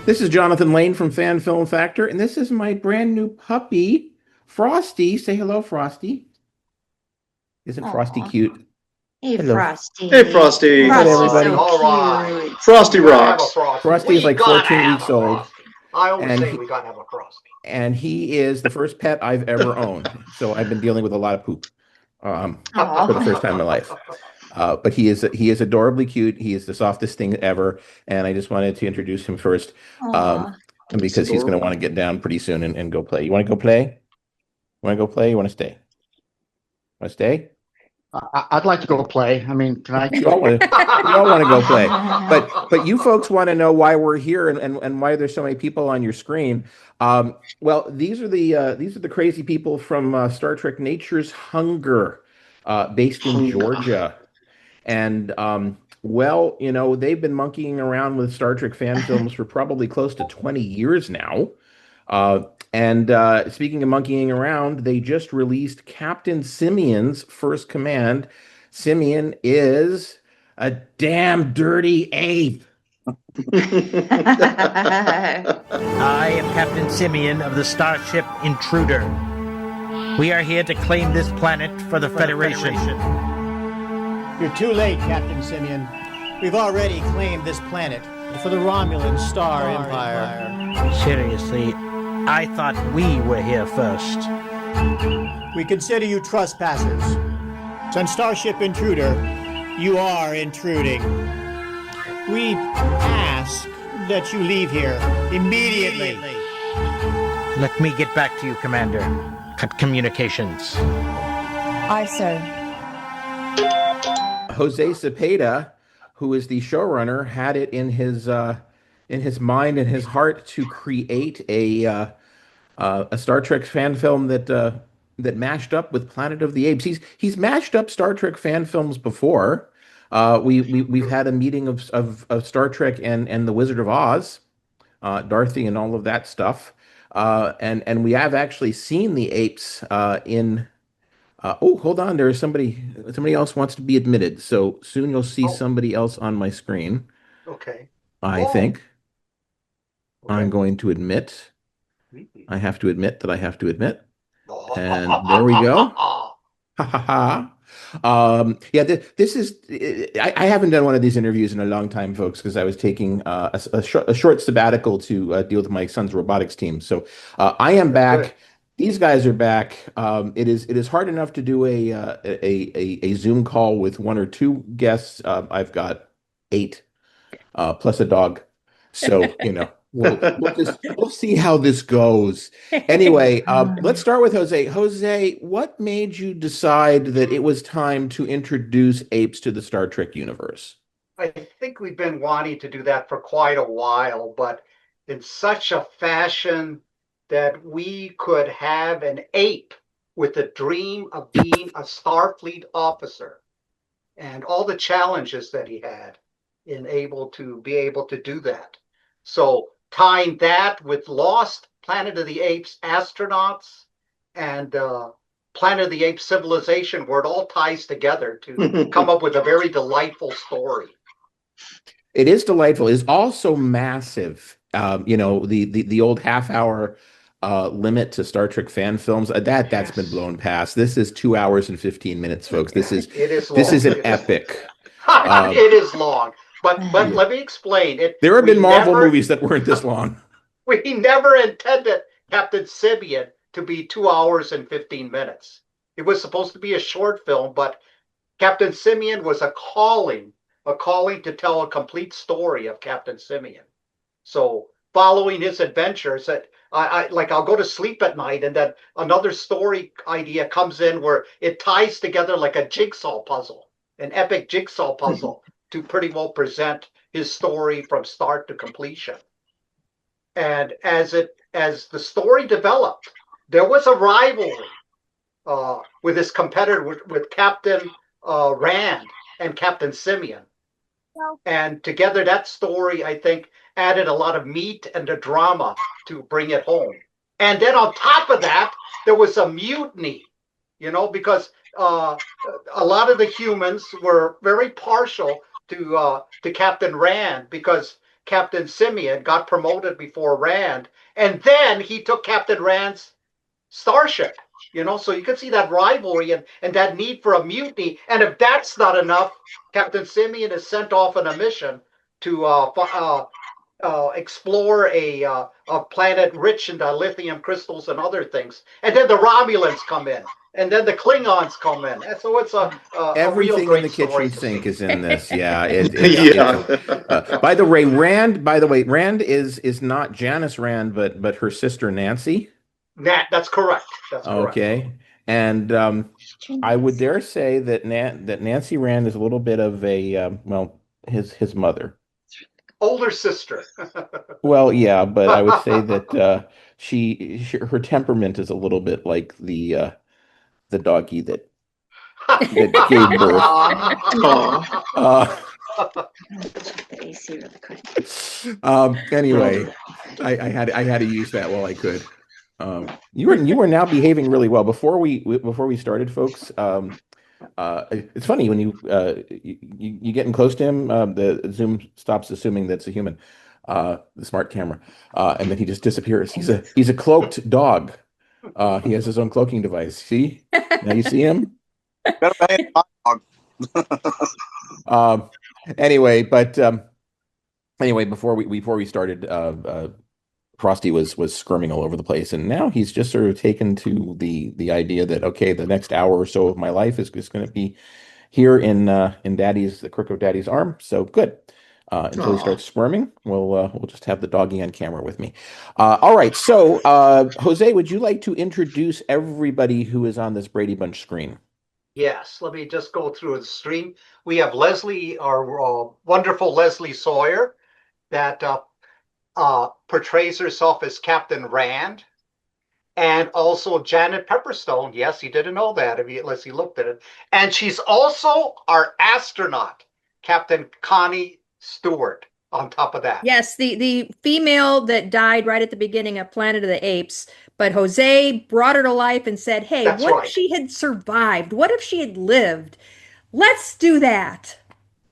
This is Jonathan Lane from Fan Film Factor, and this is my brand new puppy, Frosty. Say hello, Frosty. Isn't Frosty Aw. cute? Hey, Hello. Hey, Frosty. Frosty. Say hi to Frosty's everybody. so All right. cute. Frosty We gotta have a rocks. Frosty. Frosty is We like gotta 14 have weeks a old, Frosty. I always and say he we gotta have a Frosty. and he is the first pet I've ever owned. So I've been dealing with a lot of poop for the first Aw. time in my life. But he is adorably cute. He is the softest thing ever, and I just wanted to introduce him first, um, Aw. It's because he's going to adorable. want to get down pretty soon and go play. You want to go play? You want to go play? You want to stay? Want to stay? I'd like to go play. I mean, can I? We all want to go play. But you folks want to know why we're here and why there's so many people on your screen. Well, these are the crazy people from Star Trek Nature's Hunger, based in Hunger. Georgia. And well, they've been monkeying around with Star Trek fan films for probably close to 20 years now. And speaking of monkeying around, they just released Captain Simeon's First Command. Simeon is a damn dirty ape. I am Captain Simeon of the Starship Intruder. We are here to claim this planet for the Federation. You're too late, Captain Simeon. We've already claimed this planet for the Romulan Star Empire. Seriously, I thought we were here first. We consider you trespassers. So on Starship Intruder, you are intruding. We ask that you leave here immediately. Let me get back to you, Commander. Cut communications. Aye, sir. Jose Cepeda, who is the showrunner, had it in his mind and his heart to create a Star Trek fan film that mashed up with Planet of the Apes. He's mashed up Star Trek fan films before. We've had a meeting of Star Trek and the Wizard of Oz, Dorothy and all of that stuff. And we have actually seen the apes in. Oh, hold on. There's somebody else wants to be admitted. So soon you'll see somebody else on my screen. Okay. I think Okay. I'm going to admit. I have to admit that I have to admit. And there we go. Ha ha ha. Yeah, this is. I haven't done one of these interviews in a long time, folks, because I was taking a short sabbatical to deal with my son's robotics team. So I am back. Good. These guys are back. It is hard enough to do a Zoom call with one or two guests. I've got 8 plus a dog. So we'll see how this goes. Anyway, let's start with Jose. Jose, what made you decide that it was time to introduce apes to the Star Trek universe? I think we've been wanting to do that for quite a while, but in such a fashion that we could have an ape with the dream of being a Starfleet officer and all the challenges that he had in able to do that. So tying that with Lost, Planet of the Apes astronauts, and Planet of the Apes civilization, where it all ties together to come up with a very delightful story. It is delightful. It's also massive. The old half-hour limit to Star Trek fan films that's been blown past. This is 2 hours and 15 minutes, folks. This is an epic. It is long, but let me explain it. There have been Marvel movies that weren't this long. We never intended Captain Simeon to be 2 hours and 15 minutes. It was supposed to be a short film, but Captain Simeon was a calling to tell a complete story of Captain Simeon. So following his adventures, I'll go to sleep at night, and then another story idea comes in where it ties together like a jigsaw puzzle, an epic jigsaw puzzle, to pretty well present his story from start to completion. And as the story developed, there was a rivalry with his competitor, with Captain Rand and Captain Simeon. And together, that story, I think, added a lot of meat and the drama to bring it home. And then on top of that, there was a mutiny, because a lot of the humans were very partial to Captain Rand, because Captain Simeon got promoted before Rand, and then he took Captain Rand's starship. So you can see that rivalry and that need for a mutiny. And if that's not enough, Captain Simeon is sent off on a mission to explore a planet rich in lithium crystals and other things. And then the Romulans come in, and then the Klingons come in. And so it's a real Everything in great the story kitchen to sink see. is in this. Yeah. Yeah. By the way, Rand is not Janice Rand, but her sister Nancy. That's correct. That's correct. Okay. And I would dare say that Nancy Rand is a little bit of a his mother. Older sister. Well, yeah, but I would say that her temperament is a little bit like the doggy that gave birth. Aw. Anyway, I had to use that while I could. You were now behaving really well before we started, folks. It's funny when you getting close to him, the Zoom stops assuming that's a human, the smart camera, and then he just disappears. He's a cloaked dog. He has his own cloaking device. See? Now you see him? Anyway, before we started, Frosty was squirming all over the place, and now he's just sort of taken to the idea that, okay, the next hour or so of my life is going to be here in the crook of Daddy's arm. So good. Until he starts squirming, we'll just have the doggy on camera with me. All right. So, Jose, would you like to introduce everybody who is on this Brady Bunch screen? Yes, let me just go through the stream. We have Leslie, our wonderful Leslie Sawyer, that portrays herself as Captain Rand, and also Janet Pepperstone. Yes, you didn't know that unless you looked at it. And she's also our astronaut, Captain Connie Stewart, on top of that. Yes, the female that died right at the beginning of Planet of the Apes, but Jose brought her to life and said, hey, That's what right. if she had survived? What if she had lived? Let's do that.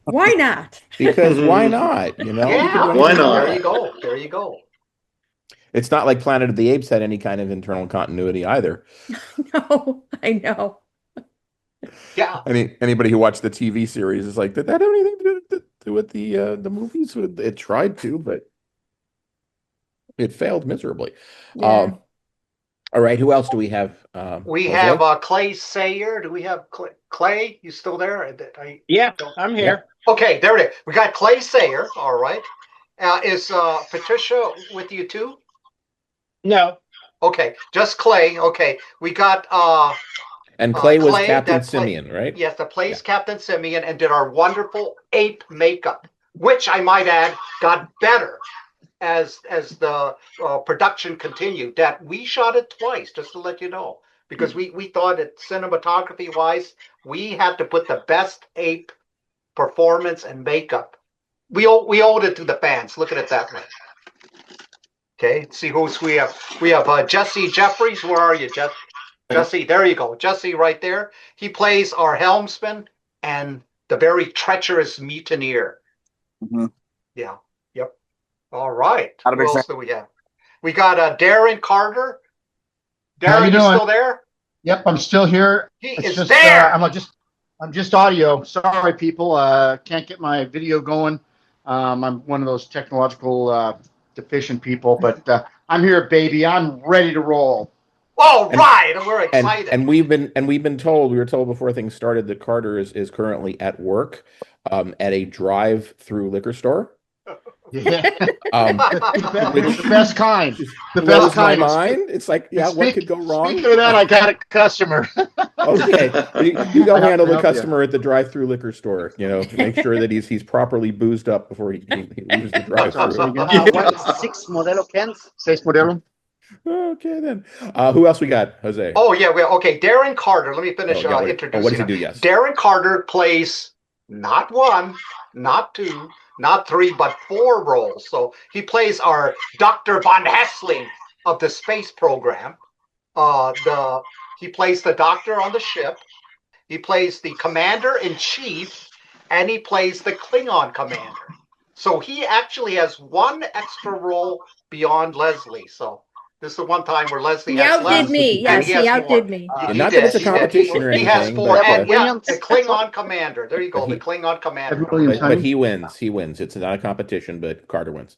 Why not? Because why not? Yeah, Why not? There you go. There you go. It's not like Planet of the Apes had any kind of internal continuity either. No, I know. Yeah. Anybody who watched the TV series is like, did that have anything to do with the movies? It tried to, but it failed miserably. Yeah. All right, who else do we have? We Jose? have Clay Sayer. Do we have Clay? You still there? Yeah, I'm here. Okay, there it is. We got Clay Sayer. All right. Is Patricia with you too? No. Okay, just Clay. Okay, we got and Clay was Clay, Captain Simeon, right? Yes, that plays Captain Simeon and did our wonderful ape makeup, which I might add got better as the production continued. That we shot it twice, just to let you know, because we thought that cinematography wise, we had to put the best ape performance and makeup. We owed it to the fans. Look at it that way. Okay, see who's we have. We have Jesse Jeffries. Where are you, Jeff? Jesse, there you go. Jesse right there. He plays our helmsman and the very treacherous mutineer. Mm-hmm. Yeah. Yep. All right. Not a big Who else fan. do we have? We got Darren Carter. How Darren, you you doing? still there? Yep, I'm still here. He It's is just there. I'm just audio. Sorry, people. Can't get my video going. I'm one of those technological deficient people, but I'm here, baby. I'm ready to roll. All right. We're excited. And we were told before things started that Carter is currently at work at a drive-through liquor store. Yeah. Which The best kind. The blows best my kind. mind. It's like, yeah, what could go wrong? Speaking of that, I got a customer. Okay, you go I have handle to the help you. customer at the drive-through liquor store. Make sure that he's properly boozed up before he leaves the drive-through. What is 6 modelo cans? 6 modelo. Okay, then. Who else we got, Jose? Oh yeah, okay. Darren Carter. Let me finish introducing what does he him. do? Yes. Darren Carter plays not one, not two, not three, but 4 roles. So he plays our Dr. von Hessling of the space program. He plays the doctor on the ship. He plays the commander in chief, and he plays the Klingon commander. So he actually has one extra role beyond Leslie. So this is the one time where Leslie He has outdid less, me. and Yes, he he has more. outdid me. Yeah, He not that it's a did. He did. competition or He has anything, four, but and yeah, the Williams. Klingon commander. There you go, but the he Klingon commander. Ed Williams, but he wins. He wins. It's not a competition, but Carter wins.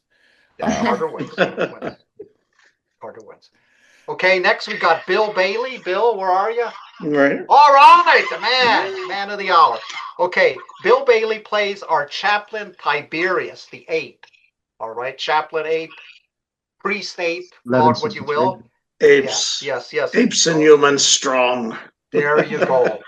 Yeah, Carter wins. Carter wins. Okay, next we got Bill Bailey. Bill, where are you? Right. All right, the man of the hour. Okay, Bill Bailey plays our chaplain Tiberius, the ape. All right, chaplain ape, priest ape, call it what you will. Apes. Yes. Apes and humans strong. There you go.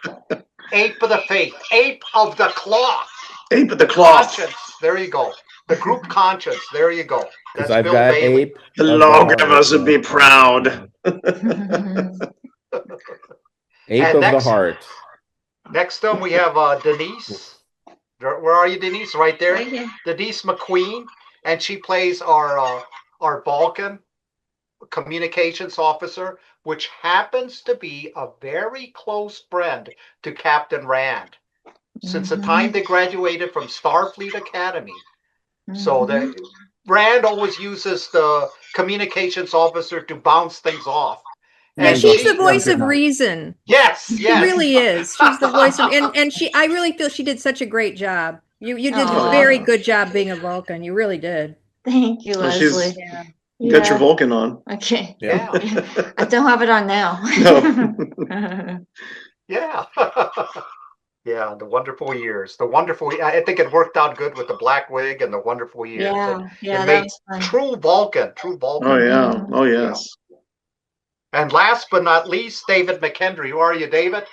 Ape of the faith, ape of the cloth. Ape of the cloth. Conscience. There you go. The group conscience. There you go. Because That's I've Bill got Bailey. ape. The of lawgivers heart. would be proud. Ape And of the next- heart. Next up, we have Denise. Where are you, Denise? Right there. Right here. Denise McQueen, and she plays our Balkan communications officer, which happens to be a very close friend to Captain Rand since the time they graduated from Starfleet Academy. So the Rand always uses the communications officer to bounce things off. And And she's she- the voice of reason. Yes, She yes. really is. She's the voice of, and I really feel she did such a great job. You did a Aw. very good job being a Vulcan. You really did. Thank you, Well, she's- Leslie. Yeah. Get your Vulcan on. Okay. Yeah. I don't have it on now. No. Yeah. Yeah, the wonderful years. I think it worked out good with the black wig and the wonderful years. yeah, It that made was fun. true Vulcan. Oh yeah. Oh yes. And last but not least, David McKendry. Who are you, David?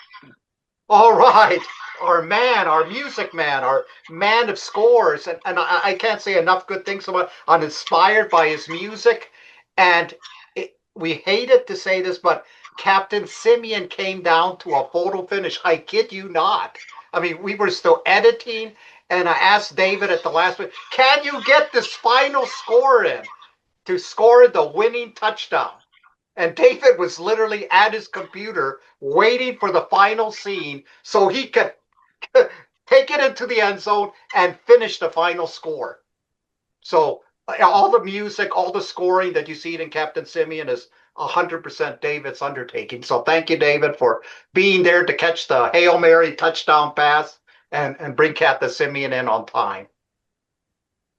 All right. Our man, our music man, our man of scores. And I can't say enough good things about. I'm inspired by his music. And we hated to say this, but Captain Simeon came down to a photo finish. I kid you not. I mean, we were still editing. And I asked David at the last minute, can you get this final score in to score the winning touchdown? And David was literally at his computer waiting for the final scene so he could take it into the end zone and finish the final score. So all the music, all the scoring that you see in Captain Simeon is 100% David's undertaking. So thank you, David, for being there to catch the Hail Mary touchdown pass and bring Captain Simeon in on time.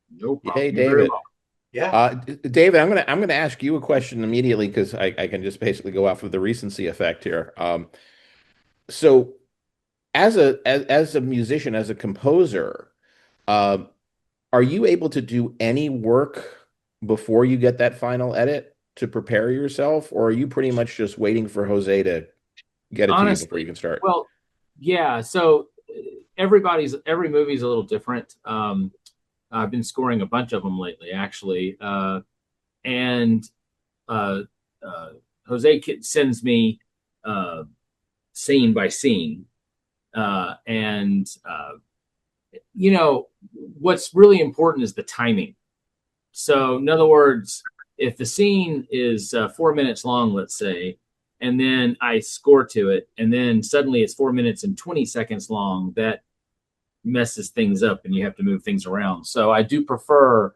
No problem. Hey, You're very David. welcome. Yeah. David, I'm gonna ask you a question immediately because I can just basically go off of the recency effect here. So as a musician, as a composer, are you able to do any work before you get that final edit to prepare yourself, or are you pretty much just waiting for Jose to get it to you before you can start? Well, yeah. So every movie's a little different. I've been scoring a bunch of them lately, actually. And Jose sends me scene by scene. You know, what's really important is the timing. So, in other words, if the scene is 4 minutes long, let's say, and then I score to it, and then suddenly it's 4 minutes and 20 seconds long, that messes things up and you have to move things around. So I do prefer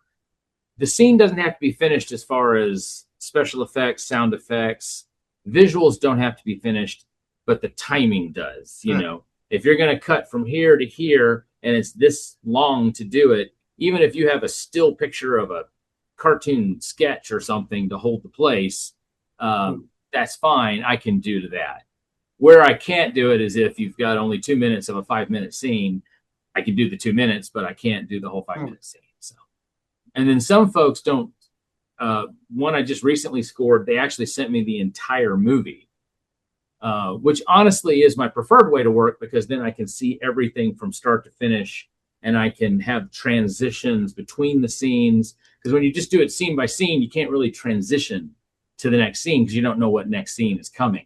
the scene doesn't have to be finished as far as special effects, sound effects, visuals don't have to be finished, but the timing does. You know, if you're going to cut from here to here and it's this long to do it, even if you have a still picture of a cartoon sketch or something to hold the place, that's fine. I can do to that. Where I can't do it is if you've got only 2 minutes of a 5-minute scene. I can do the 2 minutes, but I can't do the whole 5-minute scene. So, and then some folks don't. One I just recently scored, they actually sent me the entire movie, which honestly is my preferred way to work because then I can see everything from start to finish, and I can have transitions between the scenes. Because when you just do it scene by scene, you can't really transition to the next scene because you don't know what next scene is coming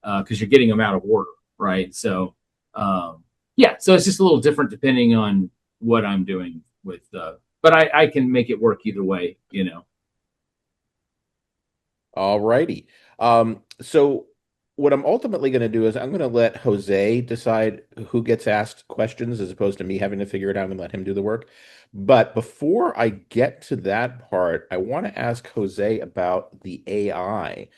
because you're getting them out of order, right? So. Yeah, so it's just a little different depending on what I'm doing with, but I can make it work either way, you know. All righty. So what I'm ultimately going to do is I'm going to let Jose decide who gets asked questions as opposed to me having to figure it out and let him do the work. But before I get to that part, I want to ask Jose about the AI.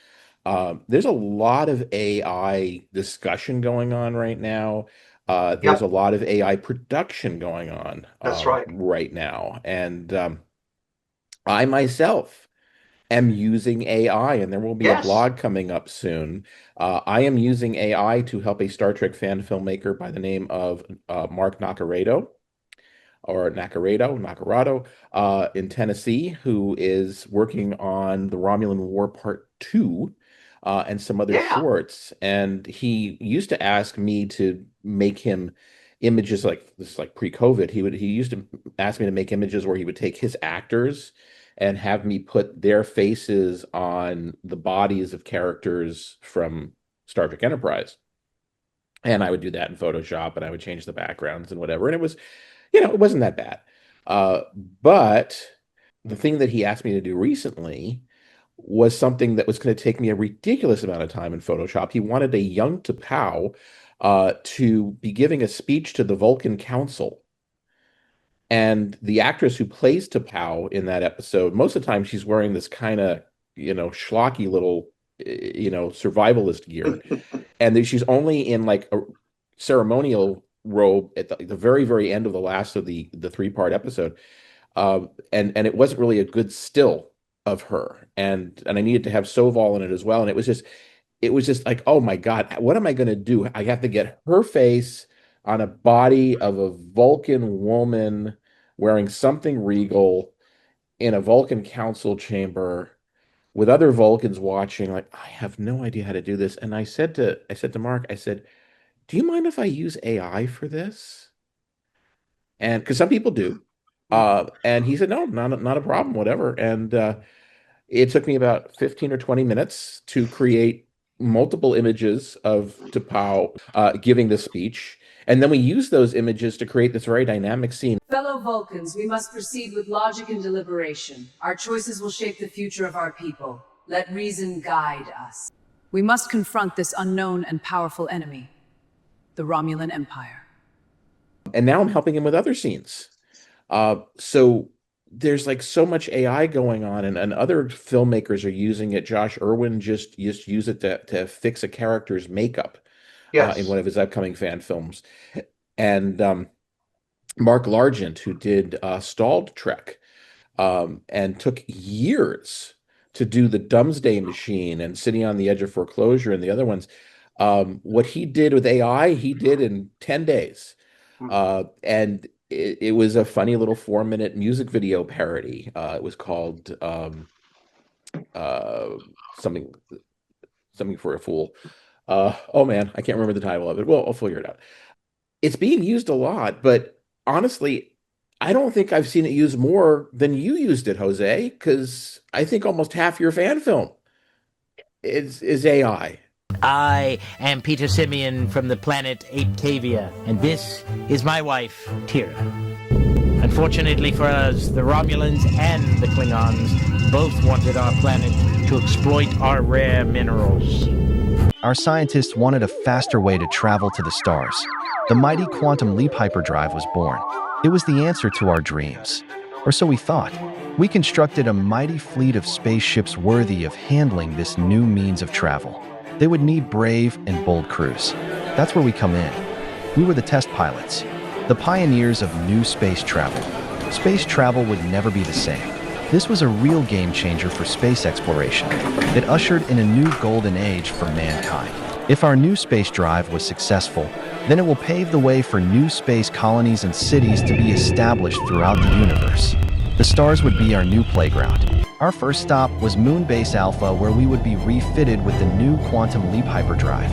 There's a lot of AI discussion going on right now. There's a Yep, lot of AI production going on that's right. right now. And I myself am using AI, and there will be a Yes. blog coming up soon. I am using AI to help a Star Trek fan filmmaker by the name of Mark Nacarado or Nacarado, in Tennessee, who is working on the Romulan War Part 2 and some other Yeah. shorts. And he used to ask me to make him images like this, like pre-COVID. He used to ask me to make images where he would take his actors and have me put their faces on the bodies of characters from Star Trek Enterprise. And I would do that in Photoshop and I would change the backgrounds and whatever. And it was, it wasn't that bad. Uh, but the thing that he asked me to do recently was something that was going to take me a ridiculous amount of time in Photoshop. He wanted a young T'Pau to be giving a speech to the Vulcan Council. And the actress who plays T'Pau in that episode, most of the time she's wearing this kind of, schlocky little, survivalist gear. And she's only in like a ceremonial robe at the very, very end of the last of the three-part episode. And it wasn't really a good still of her. And I needed to have Soval in it as well. And it was just like, oh my God, what am I going to do? I have to get her face on a body of a Vulcan woman wearing something regal in a Vulcan council chamber with other Vulcans watching. Like, I have no idea how to do this. And I said to Mark, I said, do you mind if I use AI for this? And because some people do. And he said, no, not a problem, whatever. And it took me about 15 or 20 minutes to create multiple images of T'Pau giving the speech. And then we used those images to create this very dynamic scene. Fellow Vulcans, we must proceed with logic and deliberation. Our choices will shape the future of our people. Let reason guide us. We must confront this unknown and powerful enemy, the Romulan Empire. And now I'm helping him with other scenes. So there's like so much AI going on, and other filmmakers are using it. Josh Irwin just use it to fix a character's makeup in Yes. one of his upcoming fan films. And Mark Largent, who did Stalled Trek, and took years to do the Doomsday Machine and City on the Edge of Foreclosure and the other ones. What he did with AI, he did in 10 days. And it was a funny little 4-minute music video parody. It was called something for a Fool. Oh man, I can't remember the title of it. Well, I'll figure it out. It's being used a lot, but honestly, I don't think I've seen it used more than you used it, Jose, because I think almost half your fan film is AI. I am Peter Simeon from the planet Aptavia, and this is my wife, Tira. Unfortunately for us, the Romulans and the Klingons both wanted our planet to exploit our rare minerals. Our scientists wanted a faster way to travel to the stars. The mighty quantum leap hyperdrive was born. It was the answer to our dreams. Or so we thought. We constructed a mighty fleet of spaceships worthy of handling this new means of travel. They would need brave and bold crews. That's where we come in. We were the test pilots, the pioneers of new space travel. Space travel would never be the same. This was a real game changer for space exploration. It ushered in a new golden age for mankind. If our new space drive was successful, then it will pave the way for new space colonies and cities to be established throughout the universe. The stars would be our new playground. Our first stop was Moonbase Alpha, where we would be refitted with the new quantum leap hyperdrive,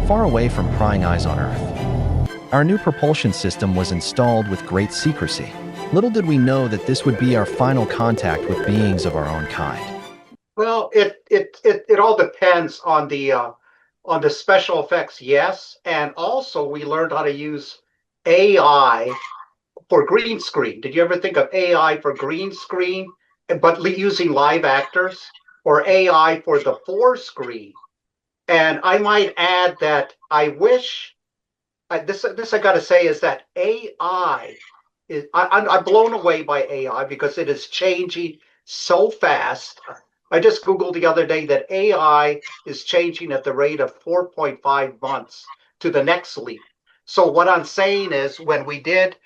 far away from prying eyes on Earth. Our new propulsion system was installed with great secrecy. Little did we know that this would be our final contact with beings of our own kind. Well, it all depends on the special effects, yes, and also we learned how to use AI for green screen. Did you ever think of AI for green screen, but using live actors, or AI for the 4 screen And I might add that I wish this I got to say is that AI is I'm blown away by AI because it is changing so fast. I just Googled the other day that AI is changing at the rate of 4.5 months to the next leap. So what I'm saying is when we did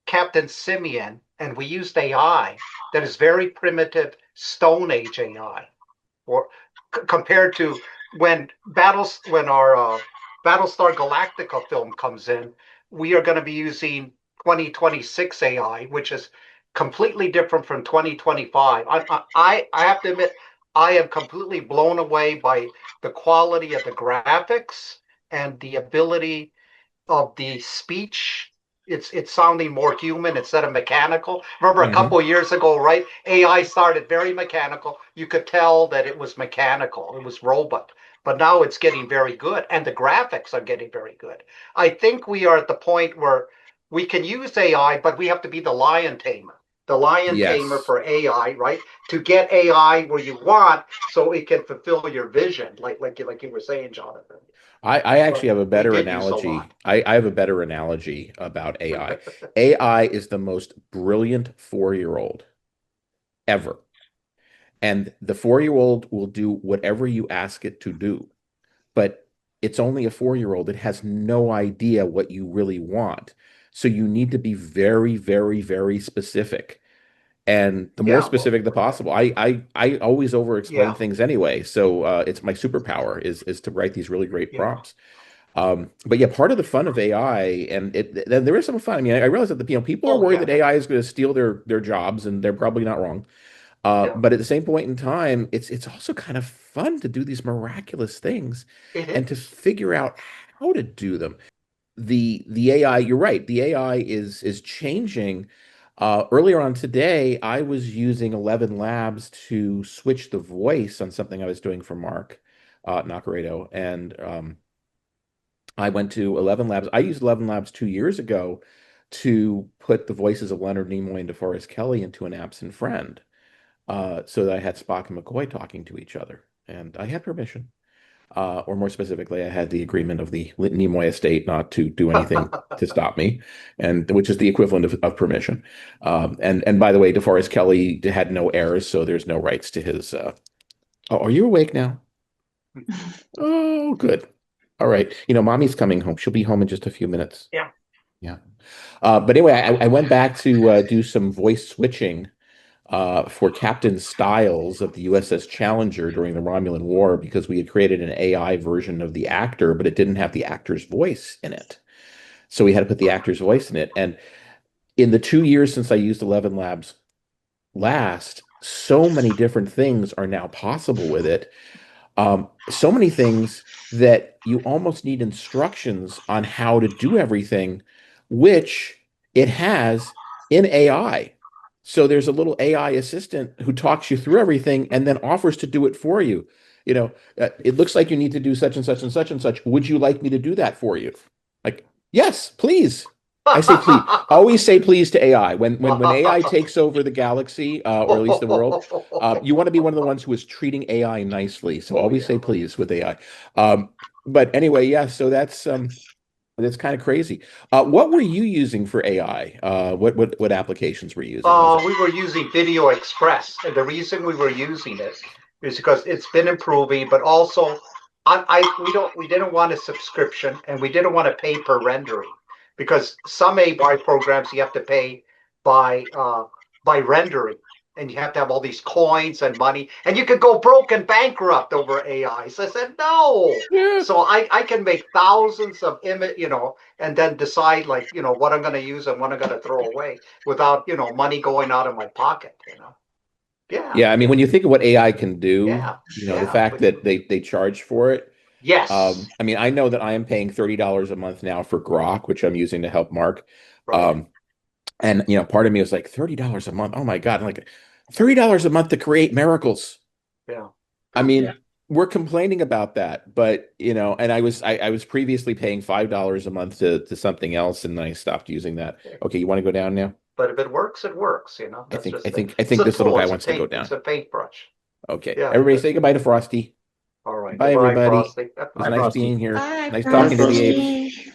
Captain Simeon and we used AI that is very primitive Stone Age AI, or compared to when our Battlestar Galactica film comes in, we are going to be using 2026 AI, which is completely different from 2025. I have to admit, I am completely blown away by the quality of the graphics and the ability of the speech. It's sounding more human instead of mechanical. Remember a couple of years ago, right? AI started very mechanical. You could tell that it was mechanical. It was robot. But now it's getting very good, and the graphics are getting very good. I think we are at the point where we can use AI, but we have to be the lion tamer. The lion tamer Yes. for AI, right? To get AI where you want, so it can fulfill your vision, like you were saying, Jonathan. I actually have a We better did use a analogy. lot. I have a better analogy about AI. AI is the most brilliant 4-year-old ever. And the 4-year-old will do whatever you ask it to do. But it's only a 4-year-old. It has no idea what you really want. So you need to be very, very, very specific. And the more Yeah. specific the possible. I always over-explain Yeah. things anyway. So it's my superpower is to write these really great Yeah. prompts. But yeah, part of the fun of AI, and there is some fun. I mean, I realize that people are Oh, worried yeah. that AI is going to steal their jobs, and they're probably not wrong. Yeah. But at the same point in time, it's also kind of fun to do these miraculous things It and to is. figure out how to do them. The AI, you're right, the AI is changing. Earlier on today, I was using 11 Labs to switch the voice on something I was doing for Mark Nacaredo, and I went to 11 Labs. I used 11 Labs 2 years ago to put the voices of Leonard Nimoy and DeForest Kelley into An Absent Friend, so that I had Spock and McCoy talking to each other, and I had permission. Or more specifically, I had the agreement of the Nimoy estate not to do anything to stop me, and which is the equivalent of permission. And by the way, DeForest Kelley had no heirs, so there's no rights to his. Oh, are you awake now? Oh, good. All right. Mommy's coming home. She'll be home in just a few minutes. Yeah. Yeah. But anyway, I went back to do some voice switching for Captain Styles of the USS Challenger during the Romulan War because we had created an AI version of the actor, but it didn't have the actor's voice in it. So we had to put the actor's voice in it. And in the 2 years since I used 11 Labs last, so many different things are now possible with it. So many things that you almost need instructions on how to do everything, which it has in AI. So there's a little AI assistant who talks you through everything and then offers to do it for you. It looks like you need to do such and such and such and such. Would you like me to do that for you? Like, yes, please. I say please. Always say please to AI. When AI takes over the galaxy, or at least the world, you want to be one of the ones who is treating AI nicely. So always say please with AI. But anyway, yeah. So that's kind of crazy. What were you using for AI? What applications were you using? We were using Video Express, and the reason we were using it is because it's been improving, but also we didn't want a subscription, and we didn't want to pay per rendering because some AI programs you have to pay by rendering, and you have to have all these coins and money, and you could go broke and bankrupt over AI. So I said no. Yeah. So I can make thousands of and then decide what I'm going to use and what I'm going to throw away without money going out of my pocket. Yeah. Yeah, I mean, when you think of what AI can do, Yeah. the fact that they charge for it. Yes. I mean, I know that I am paying $30 a month now for Grok, which I'm using to help Mark. Right. And part of me was like, $30 a month. Oh my God. I'm like, $30 a month to create miracles. Yeah. I mean, we're complaining about that, but and I was previously paying $5 a month to something else, and then I stopped using that. Okay, you want to go down now? But if it works, it works. I That's think just this little guy wants to go down. It's a paintbrush. Okay. Yeah. Everybody say goodbye to Frosty. All right. right. Bye, Goodbye, everybody. Frosty. It was Bye, nice Frosty. being here. Bye, Nice talking to the Frosty. apes.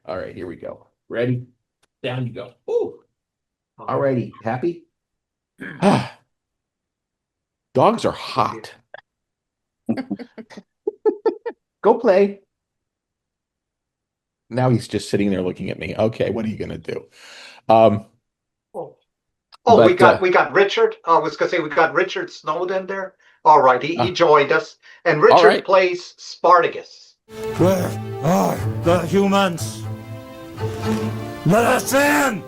All right, here we go. Ready? Down you go. Ooh. All righty. Happy? Dogs are hot. Go play. Now he's just sitting there looking at me. Okay, what are you gonna do? Oh, But, we got Richard. I was gonna say we got Richard Snowden there. All right, he Uh, joined us, and all Richard right. plays Spartacus. Where are the humans? Let us in!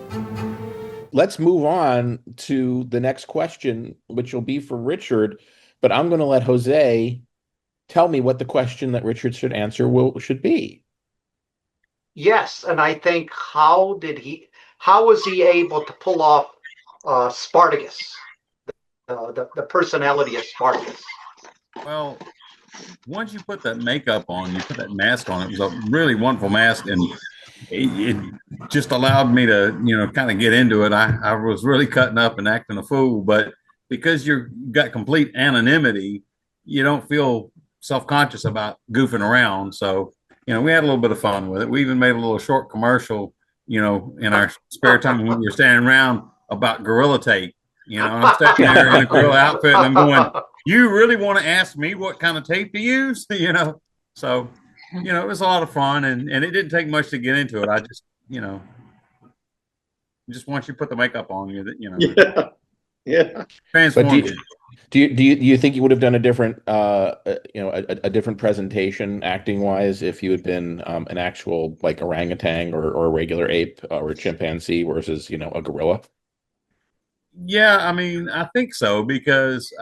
Let's move on to the next question, which will be for Richard. But I'm going to let Jose tell me what the question that Richard should answer should be. Yes, and I think how was he able to pull off Spartacus, the personality of Spartacus? Well, once you put that makeup on, you put that mask on, it was a really wonderful mask, and it just allowed me to, kind of get into it. I was really cutting up and acting a fool, but because you've got complete anonymity, you don't feel self-conscious about goofing around. So, we had a little bit of fun with it. We even made a little short commercial, in our spare time when we were standing around about gorilla tape. I'm standing there in a gorilla outfit and I'm going, you really want to ask me what kind of tape to use? So, it was a lot of fun and it didn't take much to get into it. I just, just once you put the makeup on you, Yeah. But do you think you would have done a different a different presentation acting wise if you had been an actual like orangutan or a regular ape or a chimpanzee versus a gorilla? Yeah, I mean, I think so because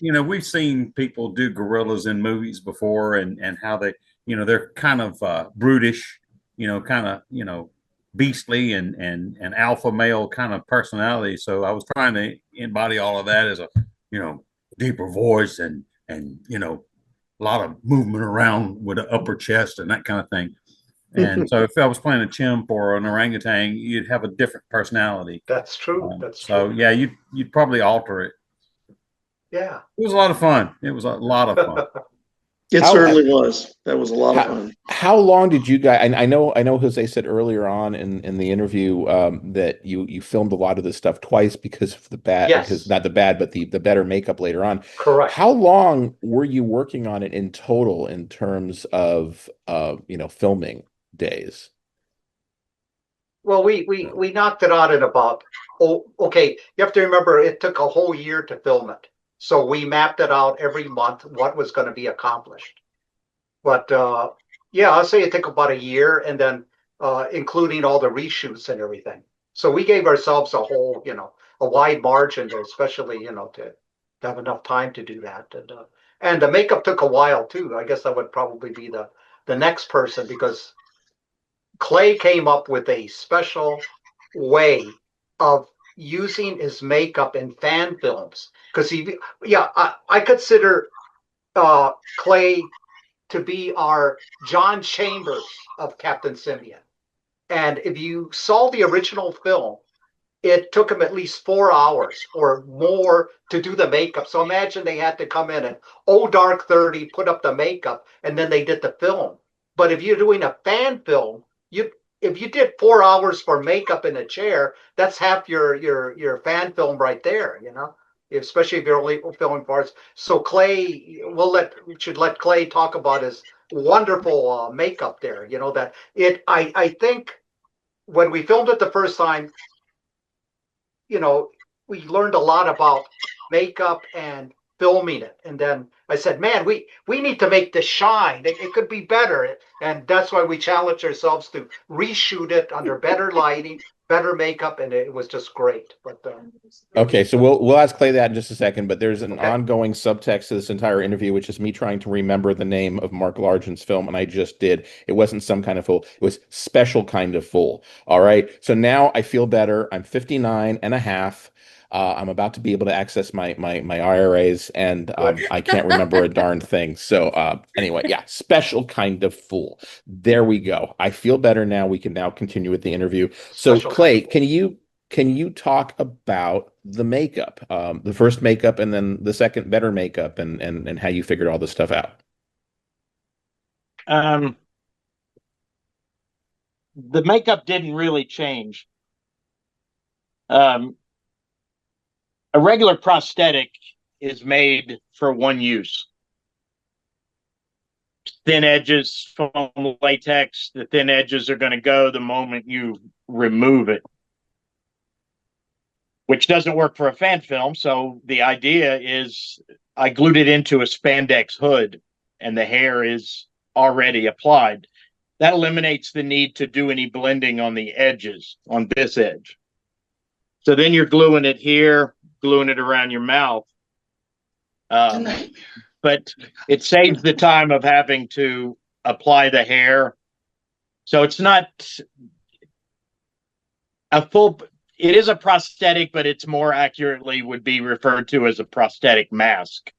we've seen people do gorillas in movies before and how they they're kind of brutish, kind of beastly and alpha male kind of personality. So I was trying to embody all of that as a deeper voice and a lot of movement around with an upper chest and that kind of thing. And so if I was playing a chimp or an orangutan, you'd have a different personality. That's true. So yeah, you'd probably alter it. Yeah. It was a lot of fun. It was a lot of fun. It certainly was. That was a lot of fun. How long did you guys? I know Jose said earlier on in the interview that you filmed a lot of this stuff twice because of the bad, because not the bad, but the better makeup later on. Correct. How long were you working on it in total in terms of filming days? Well, we knocked it out in about okay. You have to remember it took a whole year to film it. So we mapped it out every month what was going to be accomplished. But yeah, I'll say it took about a year, and then including all the reshoots and everything. So we gave ourselves a whole, a wide margin there, especially to have enough time to do that. And the makeup took a while too. I guess that would probably be the next person because Clay came up with a special way of using his makeup in fan films because I consider Clay to be our John Chambers of Captain Simeon. And if you saw the original film, it took him at least 4 hours or more to do the makeup. So imagine they had to come in and dark 30, put up the makeup, and then they did the film. But if you're doing a fan film, if you did 4 hours for makeup in a chair, that's half your fan film right there, especially if you're only filming parts. So Clay, should let Clay talk about his wonderful makeup there. I think when we filmed it the first time, we learned a lot about makeup and filming it. And then I said, man, we need to make this shine. It could be better. And that's why we challenged ourselves to reshoot it under better lighting, better makeup, and it was just great. But okay, so we'll ask Clay that in just a second, but there's an ongoing subtext to this entire interview, which is me trying to remember the name of Mark Largent's film, and I just did. It wasn't Some Kind of Fool. It was Special Kind of Fool. All right, so now I feel better. I'm 59 and a half. I'm about to be able to access my IRAs, and I can't remember a darn thing. So anyway, yeah, Special Kind of Fool. There we go. I feel better now. We can now continue with the interview. So Clay, can you talk about the makeup, the first makeup, and then the second better makeup, and how you figured all this stuff out? The makeup didn't really change. A regular prosthetic is made for one use. Thin edges, foam latex, the thin edges are going to go the moment you remove it, which doesn't work for a fan film. So the idea is I glued it into a spandex hood and the hair is already applied. That eliminates the need to do any blending on the edges, on this edge. So then you're gluing it here, gluing it around your mouth. But it saves the time of having to apply the hair. So it's not a full, it is a prosthetic, but it's more accurately would be referred to as a prosthetic mask,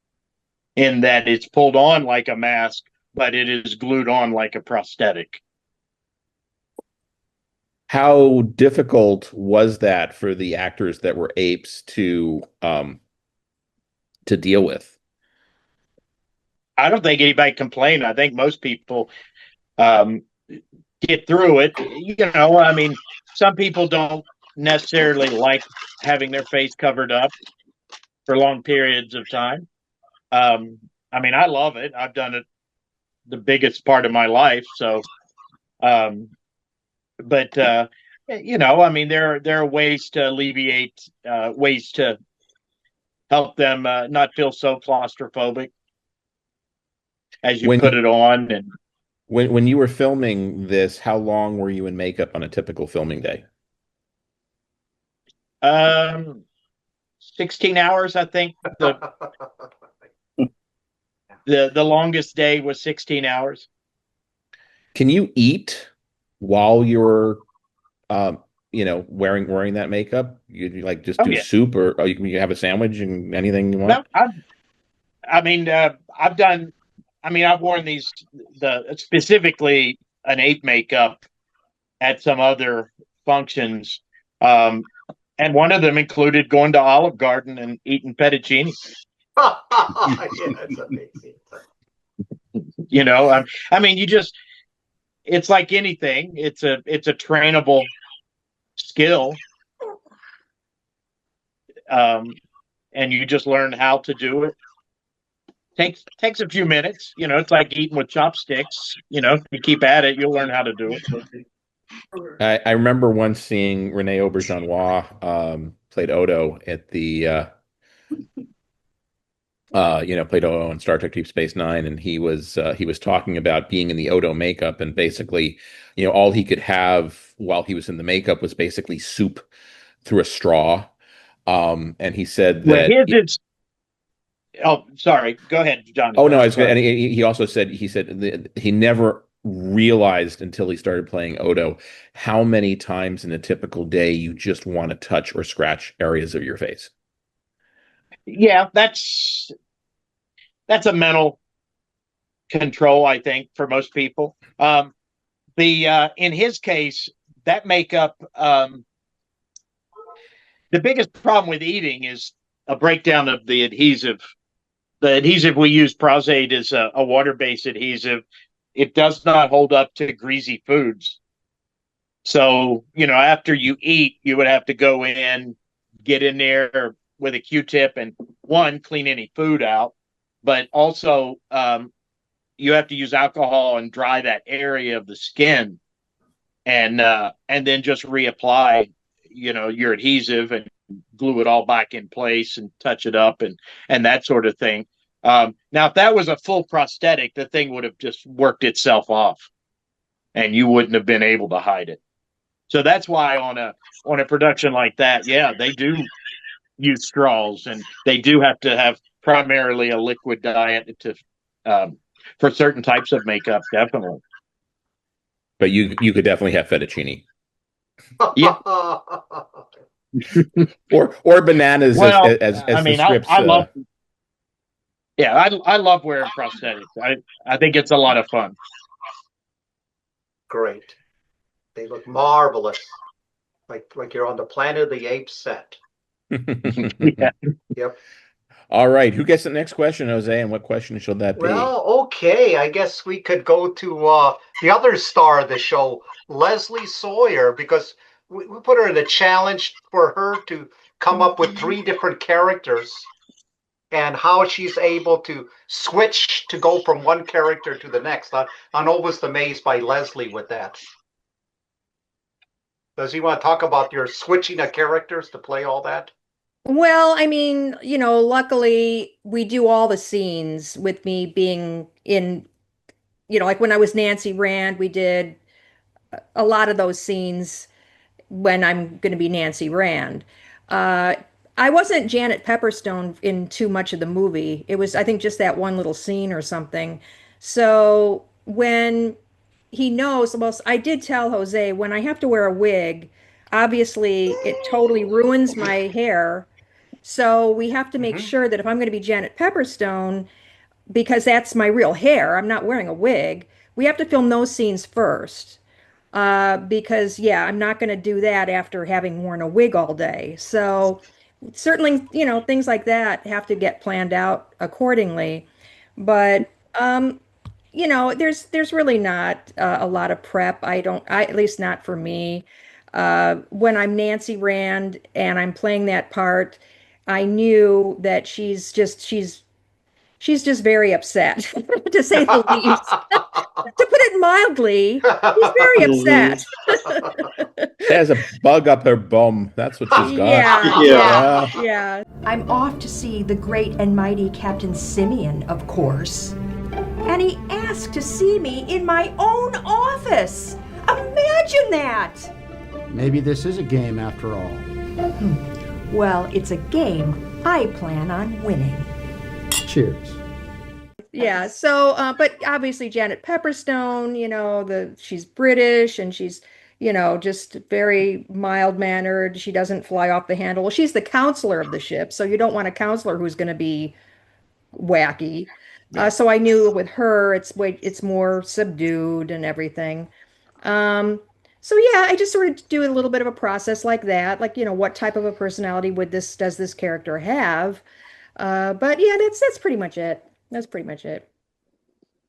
in that it's pulled on like a mask, but it is glued on like a prosthetic. How difficult was that for the actors that were apes to deal with? I don't think anybody complained. I think most people get through it. You know, I mean, some people don't necessarily like having their face covered up for long periods of time. I mean, I love it. I've done it the biggest part of my life. So, but you know, I mean, there are ways to alleviate, ways to help them not feel so claustrophobic as you put it on. And when you were filming this, how long were you in makeup on a typical filming day? 16 hours, I think. The longest day was 16 hours. Can you eat while you're you know, wearing that makeup? You like just do soup, or you can have a sandwich and anything you want? No, I mean, I've done. I mean, I've worn specifically an ape makeup at some other functions, and one of them included going to Olive Garden and eating fettuccine. Yeah, that's amazing. You know, I mean, it's like anything. It's a trainable skill, and you just learn how to do it. Takes a few minutes. You know, it's like eating with chopsticks. You know, if you keep at it, you'll learn how to do it. I remember once seeing Rene Auberjonois played Odo at the you know, played Odo in Star Trek Deep Space Nine, and he was talking about being in the Odo makeup, and basically, you know, all he could have while he was in the makeup was basically soup through a straw. And he said that oh, sorry. Go ahead, John. Oh no, I was good. And he also said he never realized until he started playing Odo how many times in a typical day you just want to touch or scratch areas of your face. Yeah, that's a mental control, I think, for most people. In his case, that makeup, the biggest problem with eating is a breakdown of the adhesive. The adhesive we use, Prazade, is a water-based adhesive. It does not hold up to greasy foods. So, you know, after you eat, you would have to go in, get in there with a Q-tip and clean any food out, but also you have to use alcohol and dry that area of the skin, and then just reapply, you know, your adhesive and glue it all back in place and touch it up and that sort of thing. Now, if that was a full prosthetic, the thing would have just worked itself off, and you wouldn't have been able to hide it. So that's why on a production like that, yeah, they do use straws, and they do have to have primarily a liquid diet to for certain types of makeup, definitely. But you could definitely have fettuccine. Yeah. or bananas as I mean, the strips. I love. Yeah, I love wearing prosthetics. I think it's a lot of fun. Great. They look marvelous. Like you're on the Planet of the Apes set. Yeah. Yep. All right. Who gets the next question, Jose? And what question should that be? Well, okay. I guess we could go to the other star of the show, Leslie Sawyer, because we put her in a challenge for her to come up with 3 different characters and how she's able to switch to go from one character to the next. I'm always amazed by Leslie with that. Does he want to talk about your switching of characters to play all that? Well, I mean, luckily we do all the scenes with me being in, like when I was Nancy Rand, we did a lot of those scenes when I'm going to be Nancy Rand. Uh, I wasn't Janet Pepperstone in too much of the movie. It was, I think, just that one little scene or something. So when he knows, well, I did tell Jose when I have to wear a wig, obviously it totally ruins my hair. So we have to make sure that if I'm going to be Janet Pepperstone, because that's my real hair, I'm not wearing a wig, we have to film those scenes first. Because yeah, I'm not going to do that after having worn a wig all day. So certainly, things like that have to get planned out accordingly. But there's really not a lot of prep. At least not for me. When I'm Nancy Rand and I'm playing that part, I knew that she's just very upset, to say the least. To put it mildly, she's very upset. She has a bug up her bum. That's what she's got. Yeah. I'm off to see the great and mighty Captain Simeon, of course. And he asked to see me in my own office. Imagine that! Maybe this is a game after all. Well, it's a game I plan on winning. Cheers. Yeah, so but obviously Janet Pepperstone, she's British and she's, just very mild-mannered. She doesn't fly off the handle. Well, she's the counselor of the ship, so you don't want a counselor who's going to be wacky. So I knew with her it's more subdued and everything. So yeah, I just sort of do a little bit of a process like that, like, what type of a personality does this character have? But yeah, that's pretty much it. That's pretty much it.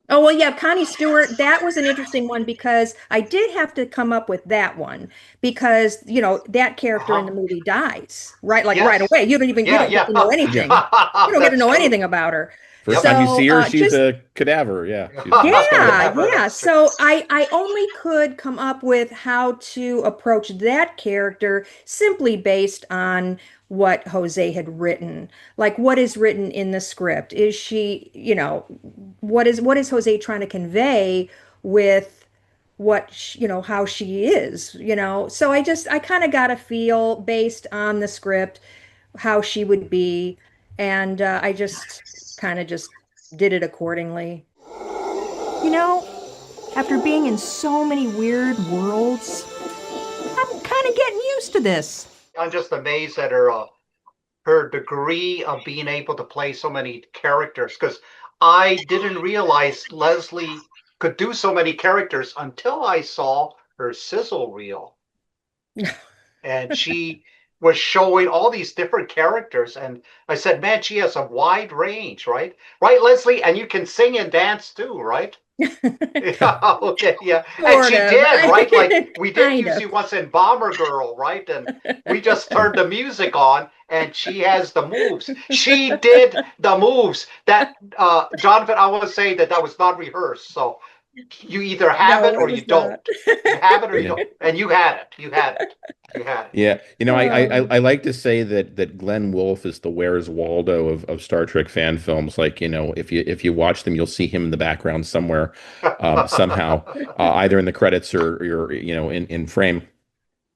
Oh, well, yeah, Connie Stewart, that was an interesting one because I did have to come up with that one because, that character in the movie dies, right? Like right away. You don't get to know anything. You don't get to know anything about her. First time you see her, she's a cadaver. Yeah. Yeah. So I only could come up with how to approach that character simply based on what Jose had written. Like what is written in the script? Is she, what is Jose trying to convey with how she is, So I kind of got a feel based on the script how she would be, and I just kind of just did it accordingly. After being in so many weird worlds, I'm kind of getting used to this. I'm just amazed at her degree of being able to play so many characters, because I didn't realize Leslie could do so many characters until I saw her sizzle reel. And she was showing all these different characters, and I said, man, she has a wide range, right? Right, Leslie? And you can sing and dance too, right? Okay, yeah. And she did, right? Like we did use you once in Bomber Girl, right? And we just turned the music on and she has the moves. She did the moves. That Jonathan, I want to say that was not rehearsed. So you either have it or you don't. You have it or you don't. And you had it. You had it. You had it. Yeah. I like to say that Glenn Wolfe is the Where's Waldo of Star Trek fan films. Like, if you watch them, you'll see him in the background somewhere, somehow, either in the credits or in frame.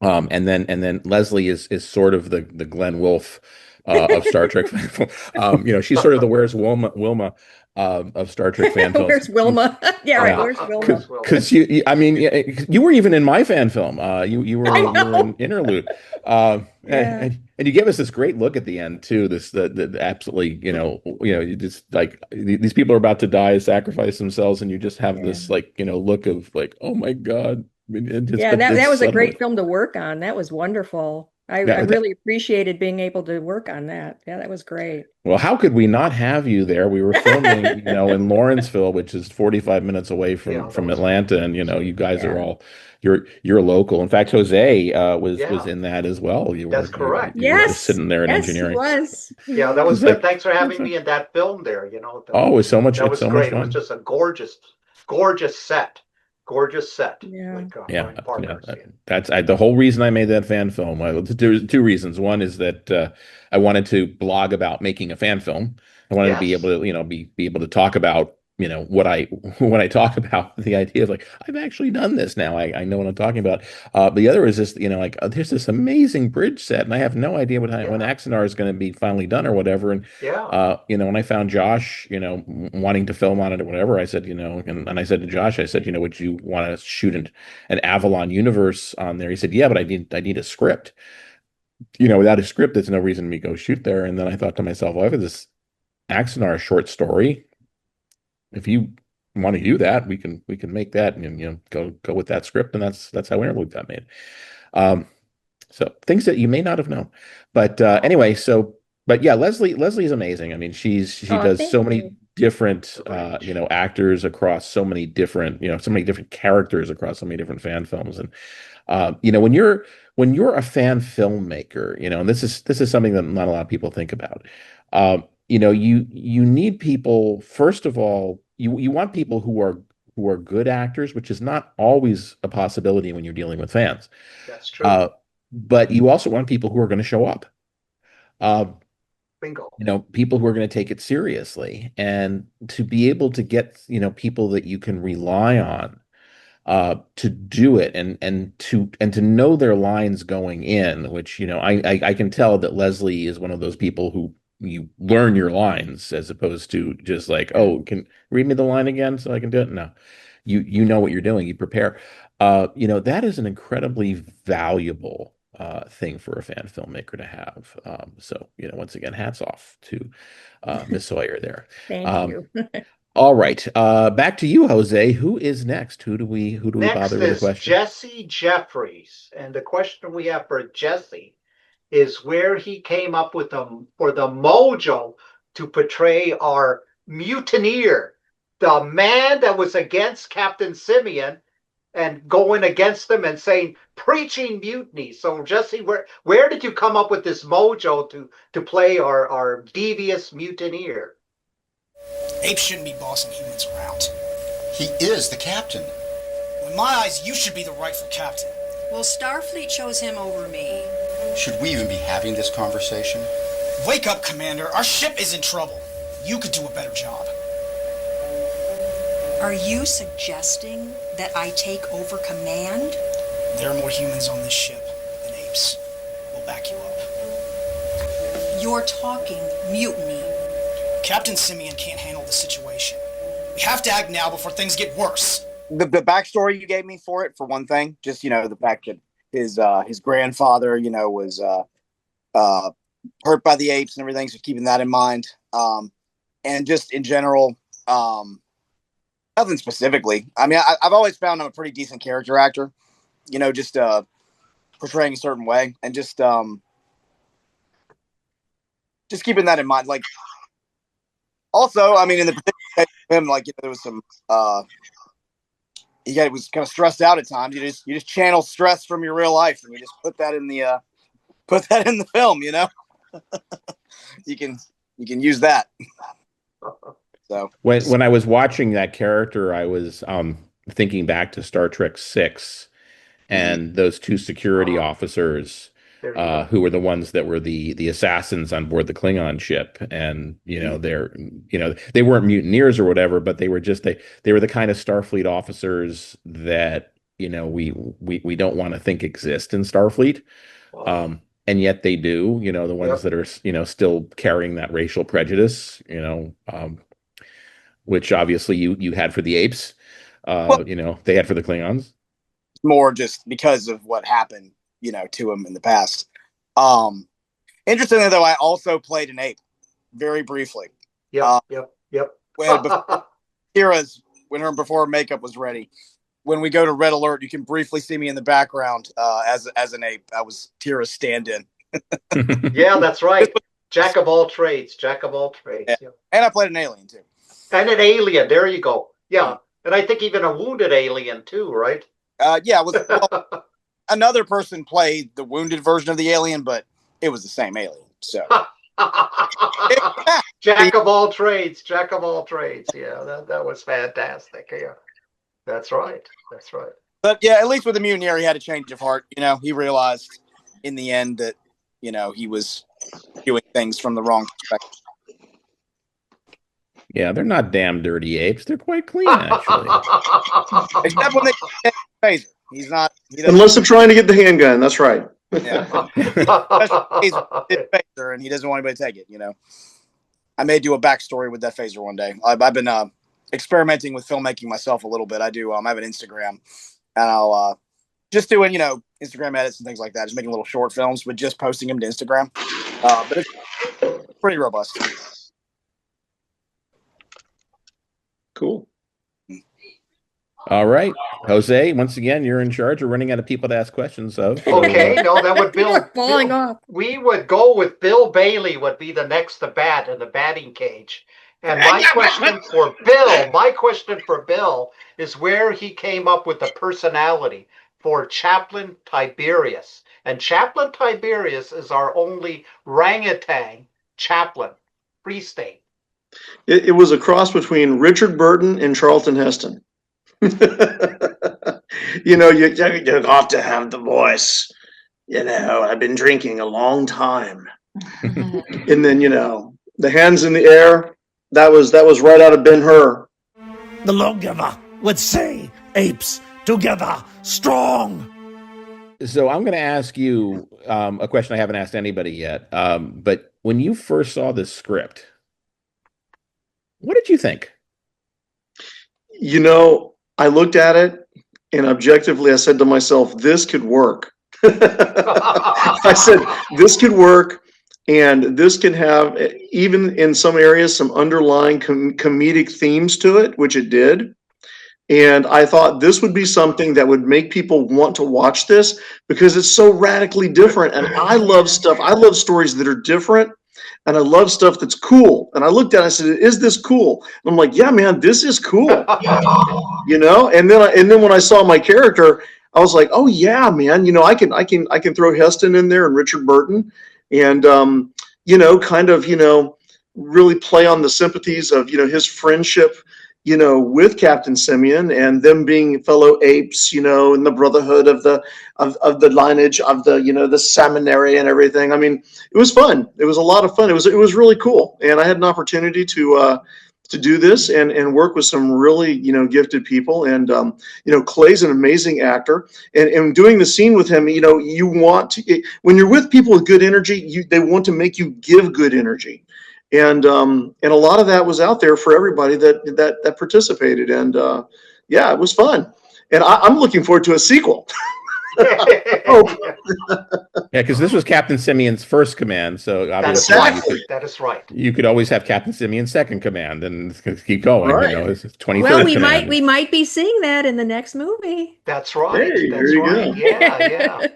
And then Leslie is sort of the Glenn Wolfe of Star Trek fan film. She's sort of the Where's Wilma of Star Trek fan films. Where's Wilma? Yeah, right. Where's Wilma? Because you were even in my fan film. You were in Interlude, and you gave us this great look at the end too. The absolutely you just like these people are about to die, sacrifice themselves, and you just have this look of like, oh my God. That was a great film to work on. That was wonderful. I really appreciated being able to work on that. Yeah, that was great. Well, how could we not have you there? We were filming, in Lawrenceville, which is 45 minutes away from Atlanta, and you guys are all you're local. In fact, Jose was in that as well. That's correct. You were just sitting there in yes, engineering. he was. Yeah, that was good. Thanks for having me in that film there. Oh, it was so much. That It's was so great. much It was fun. just a gorgeous set. Gorgeous set. Yeah. Like Yeah, Brian Parker's. that's the whole reason I made that fan film. There's two reasons. One is that I wanted to blog about making a fan film. I wanted to be able to, be able to talk about, what when I talk about the idea of like, I've actually done this now. I know what I'm talking about. The other is just, there's this amazing bridge set, and I have no idea when Axanar is going to be finally done or whatever. And when I found Josh, wanting to film on it or whatever, I said, and I said to Josh, I said, would you want to shoot an Avalon universe on there? He said, yeah, but I need a script. Without a script, there's no reason me go shoot there. And then I thought to myself, well, I have this Axanar short story. If you want to do that, we can make that and go with that script, and that's how Interlude got made. So things that you may not have known, but anyway, but yeah, Leslie is amazing. I mean, she does so many different actors across so many different characters across so many different fan films, and when you're a fan filmmaker, and this is something that not a lot of people think about. You need people, first of all, you want people who are good actors, which is not always a possibility when you're dealing with fans. That's true. But you also want people who are going to show up. Bingo. People who are going to take it seriously, and to be able to get, people that you can rely on to do it, and to know their lines going in, which, I can tell that Leslie is one of those people who you learn your lines as opposed to just like, oh, can read me the line again so I can do it. No, you know what you're doing. You prepare. That is an incredibly valuable thing for a fan filmmaker to have. So, once again, hats off to Miss Sawyer there. Thank you. All right. Back to you, Jose. Who is next? Who do we bother with the question? Next is Jesse Jeffries. And the question we have for Jesse is where he came up with for the mojo to portray our mutineer, the man that was against Captain Simeon and going against them and saying, preaching mutiny. So Jesse, where did you come up with this mojo to play our devious mutineer? Apes shouldn't be bossing humans around. He is the captain. In my eyes, you should be the rightful captain. Well, Starfleet chose him over me. Should we even be having this conversation? Wake up, Commander. Our ship is in trouble. You could do a better job. Are you suggesting that I take over command? There are more humans on this ship than apes. We'll back you up. You're talking mutiny. Captain Simeon can't handle the situation. We have to act now before things get worse. The backstory you gave me for it, for one thing, just, the fact that his grandfather, was hurt by the apes and everything, so keeping that in mind. And just in general, nothing specifically. I mean, I've always found him a pretty decent character actor, just portraying a certain way, and just keeping that in mind. Like, also, I mean, in the particular case of him, like, there was some he was kind of stressed out at times. You just channel stress from your real life, and you just put that in the film. You can use that. So when I was watching that character, I was thinking back to Star Trek VI and those two security officers who were the ones that were the assassins on board the Klingon ship, and they weren't mutineers or whatever, but they were just they were the kind of Starfleet officers that we don't want to think exist in Starfleet. And yet they do, the ones that are, still carrying that racial prejudice, which obviously you had for the apes, they had for the Klingons. More just because of what happened, to him in the past. Interestingly, though, I also played an ape very briefly. Yep. Before her makeup was ready. when we go to red alert, you can briefly see me in the background as an ape. I was Tira's stand-in. Yeah, that's right. Jack of all trades. Jack of all trades. Yeah. Yeah. And I played an alien too. And an alien. There you go. Yeah. And I think even a wounded alien too, right? Yeah, another person played the wounded version of the alien, but it was the same alien. So Jack of all trades. Jack of all trades. Yeah, that was fantastic. Yeah. That's right. That's right. But yeah, at least with the mutineer, he had a change of heart. You know, he realized in the end that, you know, he was doing things from the wrong perspective. Yeah, they're not damn dirty apes. They're quite clean, actually. Except when they get the phaser. He's not. Unless they're trying to get the handgun. That's right. Yeah. Phaser, and he doesn't want anybody to take it, you know. I may do a backstory with that phaser one day. I've been experimenting with filmmaking myself a little bit. I do. I have an Instagram, and I'll just doing, you know, Instagram edits and things like that. Just making little short films, but just posting them to Instagram. But it's pretty robust. Cool. All right, Jose. Once again, you're in charge. We're running out of people to ask questions of. So, Okay, no, that would They're falling off. We would go with Bill Bailey would be the next to bat in the batting cage. And my question for Bill is where he came up with the personality for Chaplain Tiberius. And Chaplain Tiberius is our only orangutan chaplain, Free State. It was a cross between Richard Burton and Charlton Heston. You know, you got to have the voice. You know, I've been drinking a long time. And then, you know, the hands in the air. That was right out of Ben-Hur. The lawgiver would say, apes together strong. So I'm going to ask you a question I haven't asked anybody yet. But when you first saw this script, what did you think? You know, I looked at it and objectively I said to myself, this could work. I said, this could work. And this can have, even in some areas, some underlying comedic themes to it, which it did. And I thought this would be something that would make people want to watch this because it's so radically different. And I love stuff. I love stories that are different. And I love stuff that's cool. And I looked at it and I said, is this cool? And I'm like, yeah, man, this is cool. You know, and then when I saw my character, I was like, oh yeah, man, you know, I can throw Heston in there and Richard Burton. And, you know, kind of, you know, really play on the sympathies of, you know, his friendship, you know, with Captain Simeon and them being fellow apes, you know, and the brotherhood of the lineage of the, you know, the seminary and everything. I mean, it was fun. It was a lot of fun. It was really cool. And I had an opportunity to do this and work with some really, you know, gifted people. And, you know, Clay's an amazing actor. And doing the scene with him, you know, you want to, when you're with people with good energy, they want to make you give good energy. And a lot of that was out there for everybody that participated. And yeah, it was fun. And I'm looking forward to a sequel. Yeah, because this was Captain Simeon's first command, so obviously that is right. You could always have Captain Simeon's second command and keep going. Right. You know, it's 23rd Well, command. we might be seeing that in the next movie. That's right. Hey, That's there you right. go. Yeah.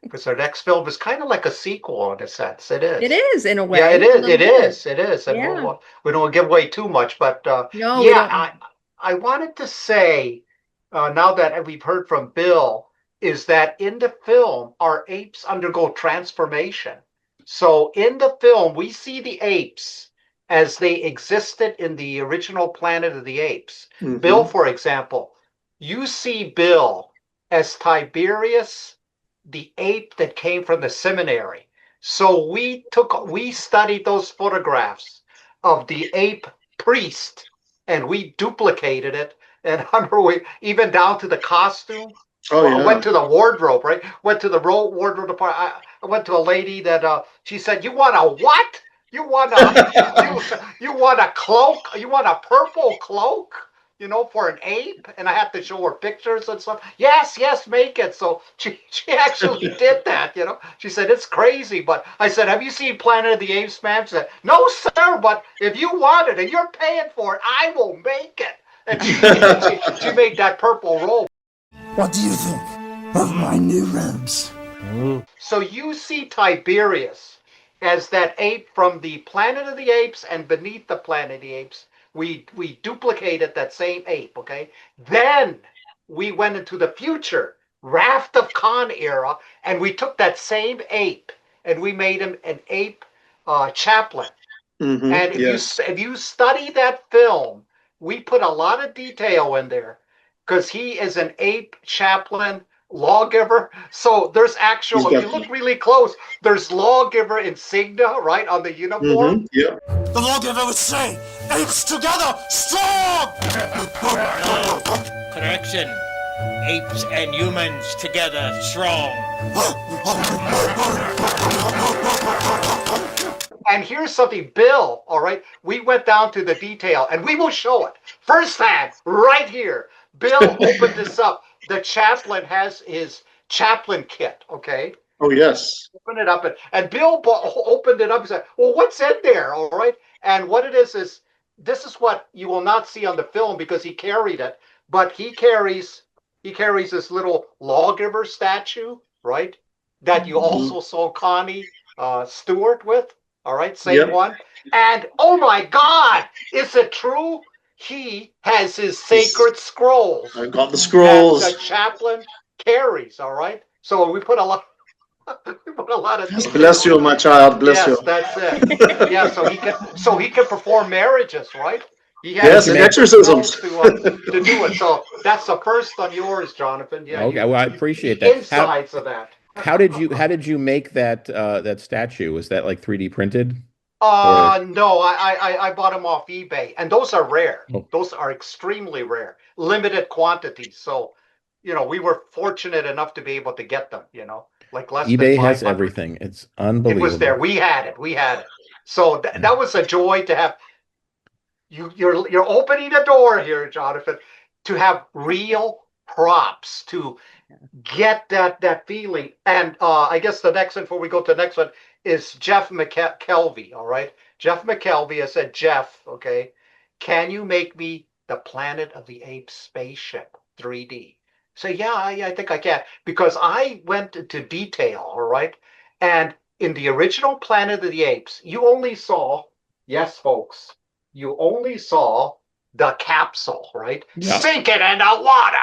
Because our next film is kind of like a sequel in a sense. It is. It is in a way. Yeah, it is. It Yeah. is. It is. And Yeah. we don't give away too much, but No, we yeah, don't. I wanted to say now that we've heard from Bill, is that in the film, our apes undergo transformation. So in the film, we see the apes as they existed in the original Planet of the Apes. Mhm. Bill, for example, you see Bill as Tiberius, the ape that came from the seminary. So we studied those photographs of the ape priest and we duplicated it. And I remember even down to the costume. Oh, I yeah. went to the wardrobe, right? Went to the wardrobe department. I went to a lady that she said, "You want a what? You want a you want a cloak? You want a purple cloak? You know, for an ape?" And I had to show her pictures and stuff. Yes, make it. So she actually did that. You know, she said it's crazy, but I said, "Have you seen Planet of the Apes, ma'am?" She said, "No, sir, but if you want it and you're paying for it, I will make it." And she made that purple robe. What do you think of my new robes? So you see Tiberius as that ape from the Planet of the Apes and Beneath the Planet of the Apes. We duplicated that same ape, okay? Then we went into the future, Raft of Khan era, and we took that same ape and we made him an ape chaplain. And if you study that film, we put a lot of detail in there because he is an ape chaplain lawgiver. So there's actual, if you look really close, there's lawgiver insignia right on the uniform. Yeah. The lawgiver would say, apes together, strong! Correction. Apes and humans together strong. And here's something, Bill, all right, we went down to the detail and we will show it firsthand right here. Bill opened this up. The chaplain has his chaplain kit, okay? Oh, yes. Open it up, and Bill opened it up and said, well, what's in there, all right? And what it is this is what you will not see on the film because he carried it, but he carries this little lawgiver statue, right? That you also saw Connie Stewart with, all right? Same one. And, oh, my God, is it true? He has his sacred scrolls. I got the scrolls. That the chaplain carries, all right? So we put a lot of Bless you, my child. Bless you. Yes, that's it. Yeah, so he can perform marriages, right? He has and exorcisms to do it. So that's the first on yours, Jonathan. Yeah. Okay, well, I appreciate that. Insides of that. How did you make that that statue? Was that like 3D printed? No, I bought them off eBay, and those are rare. Oh. Those are extremely rare, limited quantities. So, we were fortunate enough to be able to get them. Like less than eBay 500. has everything. It's unbelievable. It was there. We had it. So that was a joy to have. You're opening a door here, Jonathan, to have real props to get that feeling. And I guess the next one, before we go to the next one, is Jeff McKelvey. All right, Jeff McKelvey. I said, Jeff, okay, can you make me the Planet of the Apes spaceship 3D? So yeah, I think I can, because I went into detail, all right? And in the original Planet of the Apes, you only saw, yes, folks, you only saw the capsule, right? Yeah. Sinking in the water,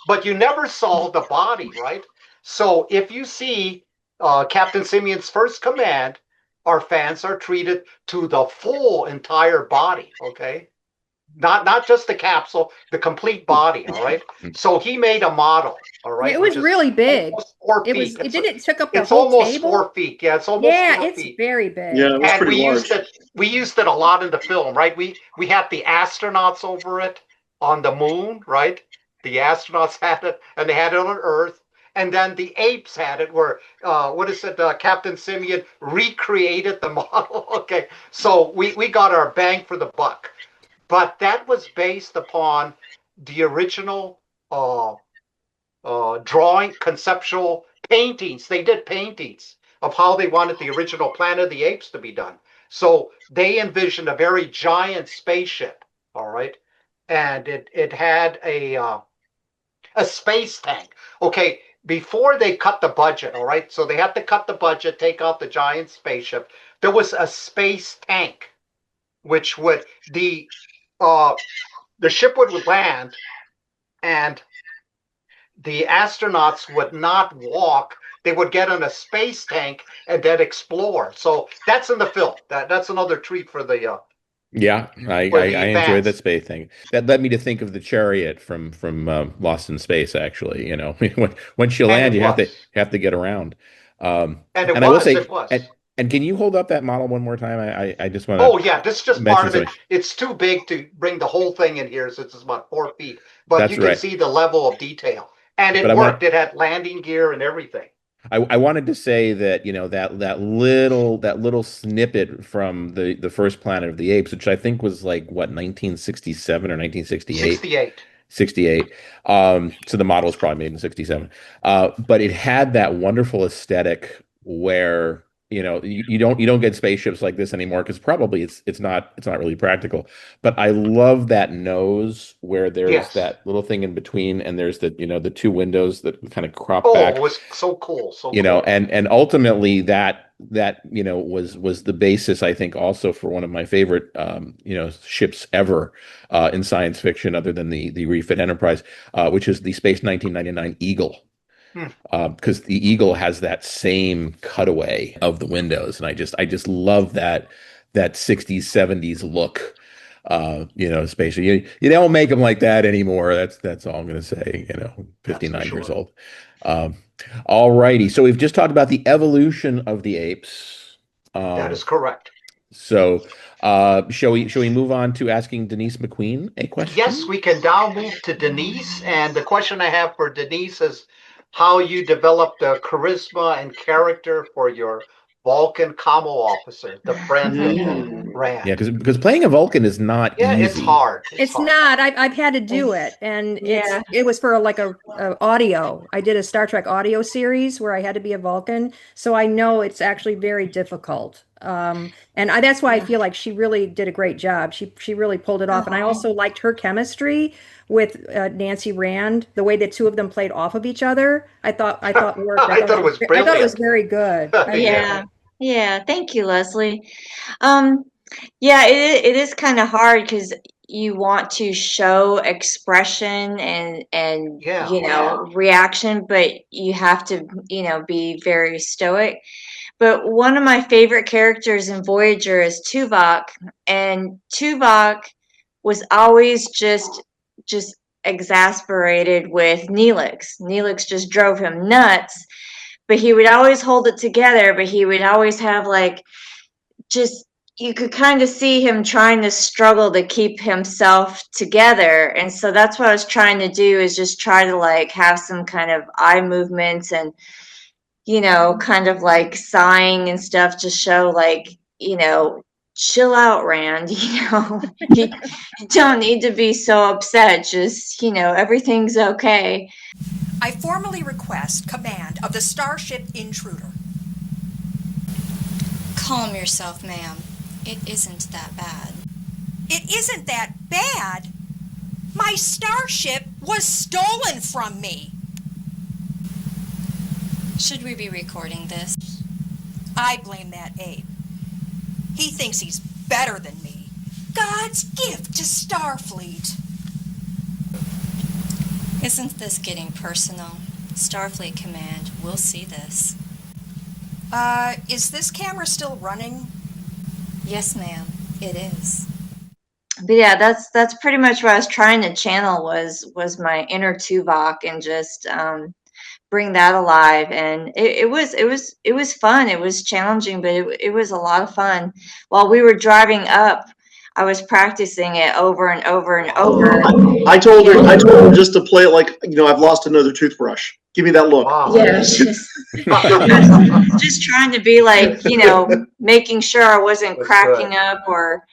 but you never saw the body, right? So if you see Captain Simeon's First Command, our fans are treated to the full entire body, okay? Not just the capsule, the complete body, all right? So he made a model, all right? It was really big. 4 feet. It took up the It's whole almost table. 4 feet. Yeah, it's almost 4 it's feet. very big. Yeah, it was And pretty large. we used it a lot in the film, right? We had the astronauts over it on the moon, right? The astronauts had it, and they had it on Earth. And then the apes had it, where Captain Simeon recreated the model. Okay, so we got our bang for the buck. But that was based upon the original drawing, conceptual paintings. They did paintings of how they wanted the original Planet of the Apes to be done. So they envisioned a very giant spaceship, all right? And it had a space tank. Okay, before they cut the budget, all right? So they had to cut the budget, take out the giant spaceship. There was a space tank, which would the ship would land, and the astronauts would not walk. They would get on a space tank and then explore. So that's in the film. That's another treat for the Yeah, I enjoyed that space thing. That led me to think of the chariot from Lost in Space. Actually, once you land, you have to get around. And I will say, it was. And can you hold up that model one more time? I just want to. Oh yeah, this is just part of it. It's too big to bring the whole thing in here, since it's about 4 feet. But That's you can right. see the level of detail, and it worked. It had landing gear and everything. I wanted to say that that little snippet from the first Planet of the Apes, which I think was like what 1967 or 1968. 68. So the model was probably made in 67. But it had that wonderful aesthetic where you don't get spaceships like this anymore because probably it's not really practical. But I love that nose where there's Yes. that little thing in between, and there's the two windows that kind of crop Oh, back. it was so cool, so And ultimately that was the basis, I think, also for one of my favorite ships ever in science fiction, other than the refit Enterprise, which is the Space 1999 Eagle. Hmm. Because the Eagle has that same cutaway of the windows, and I just love that 60s 70s look. Space. You don't make them like that anymore. That's all I'm going to say. 59 years old. All righty. So we've just talked about the evolution of the apes. That is correct. So, shall we move on to asking Denise McQueen a question? Yes, we can now move to Denise. And the question I have for Denise is how you developed the charisma and character for your Vulcan commo officer, the friend of Rand. Yeah, because playing a Vulcan is not easy. It's hard. It's not. I've had to do it, and it was for like a audio. I did a Star Trek audio series where I had to be a Vulcan, so I know it's actually very difficult. That's why I feel like she really did a great job. She really pulled it off, and I also liked her chemistry with Nancy Rand. The way the two of them played off of each other, I thought worked. I thought it was brilliant. I thought it was very good. Yeah. Thank you, Leslie. Yeah, it is kind of hard because you want to show expression and reaction, but you have to be very stoic. But one of my favorite characters in Voyager is Tuvok, and Tuvok was always just exasperated with Neelix. Neelix just drove him nuts, but he would always hold it together, but he would always have you could kind of see him trying to struggle to keep himself together. And so that's what I was trying to do, is just try to have some kind of eye movements and kind of sighing and stuff to show chill out, Rand. You don't need to be so upset. Just, everything's okay. I formally request command of the Starship Intruder. Calm yourself, ma'am. It isn't that bad. It isn't that bad? My starship was stolen from me. Should we be recording this? I blame that ape. He thinks he's better than me. God's gift to Starfleet. Isn't this getting personal? Starfleet Command will see this. Is this camera still running? Yes, ma'am, it is. But yeah, that's pretty much what I was trying to channel was my inner Tuvok, and just bring that alive. And it was fun. It was challenging, but it was a lot of fun. While we were driving up, I was practicing it over and over and over. I told her just to play it like, I've lost another toothbrush. Give me that look. Wow. Yeah, just trying to be making sure I wasn't cracking up or,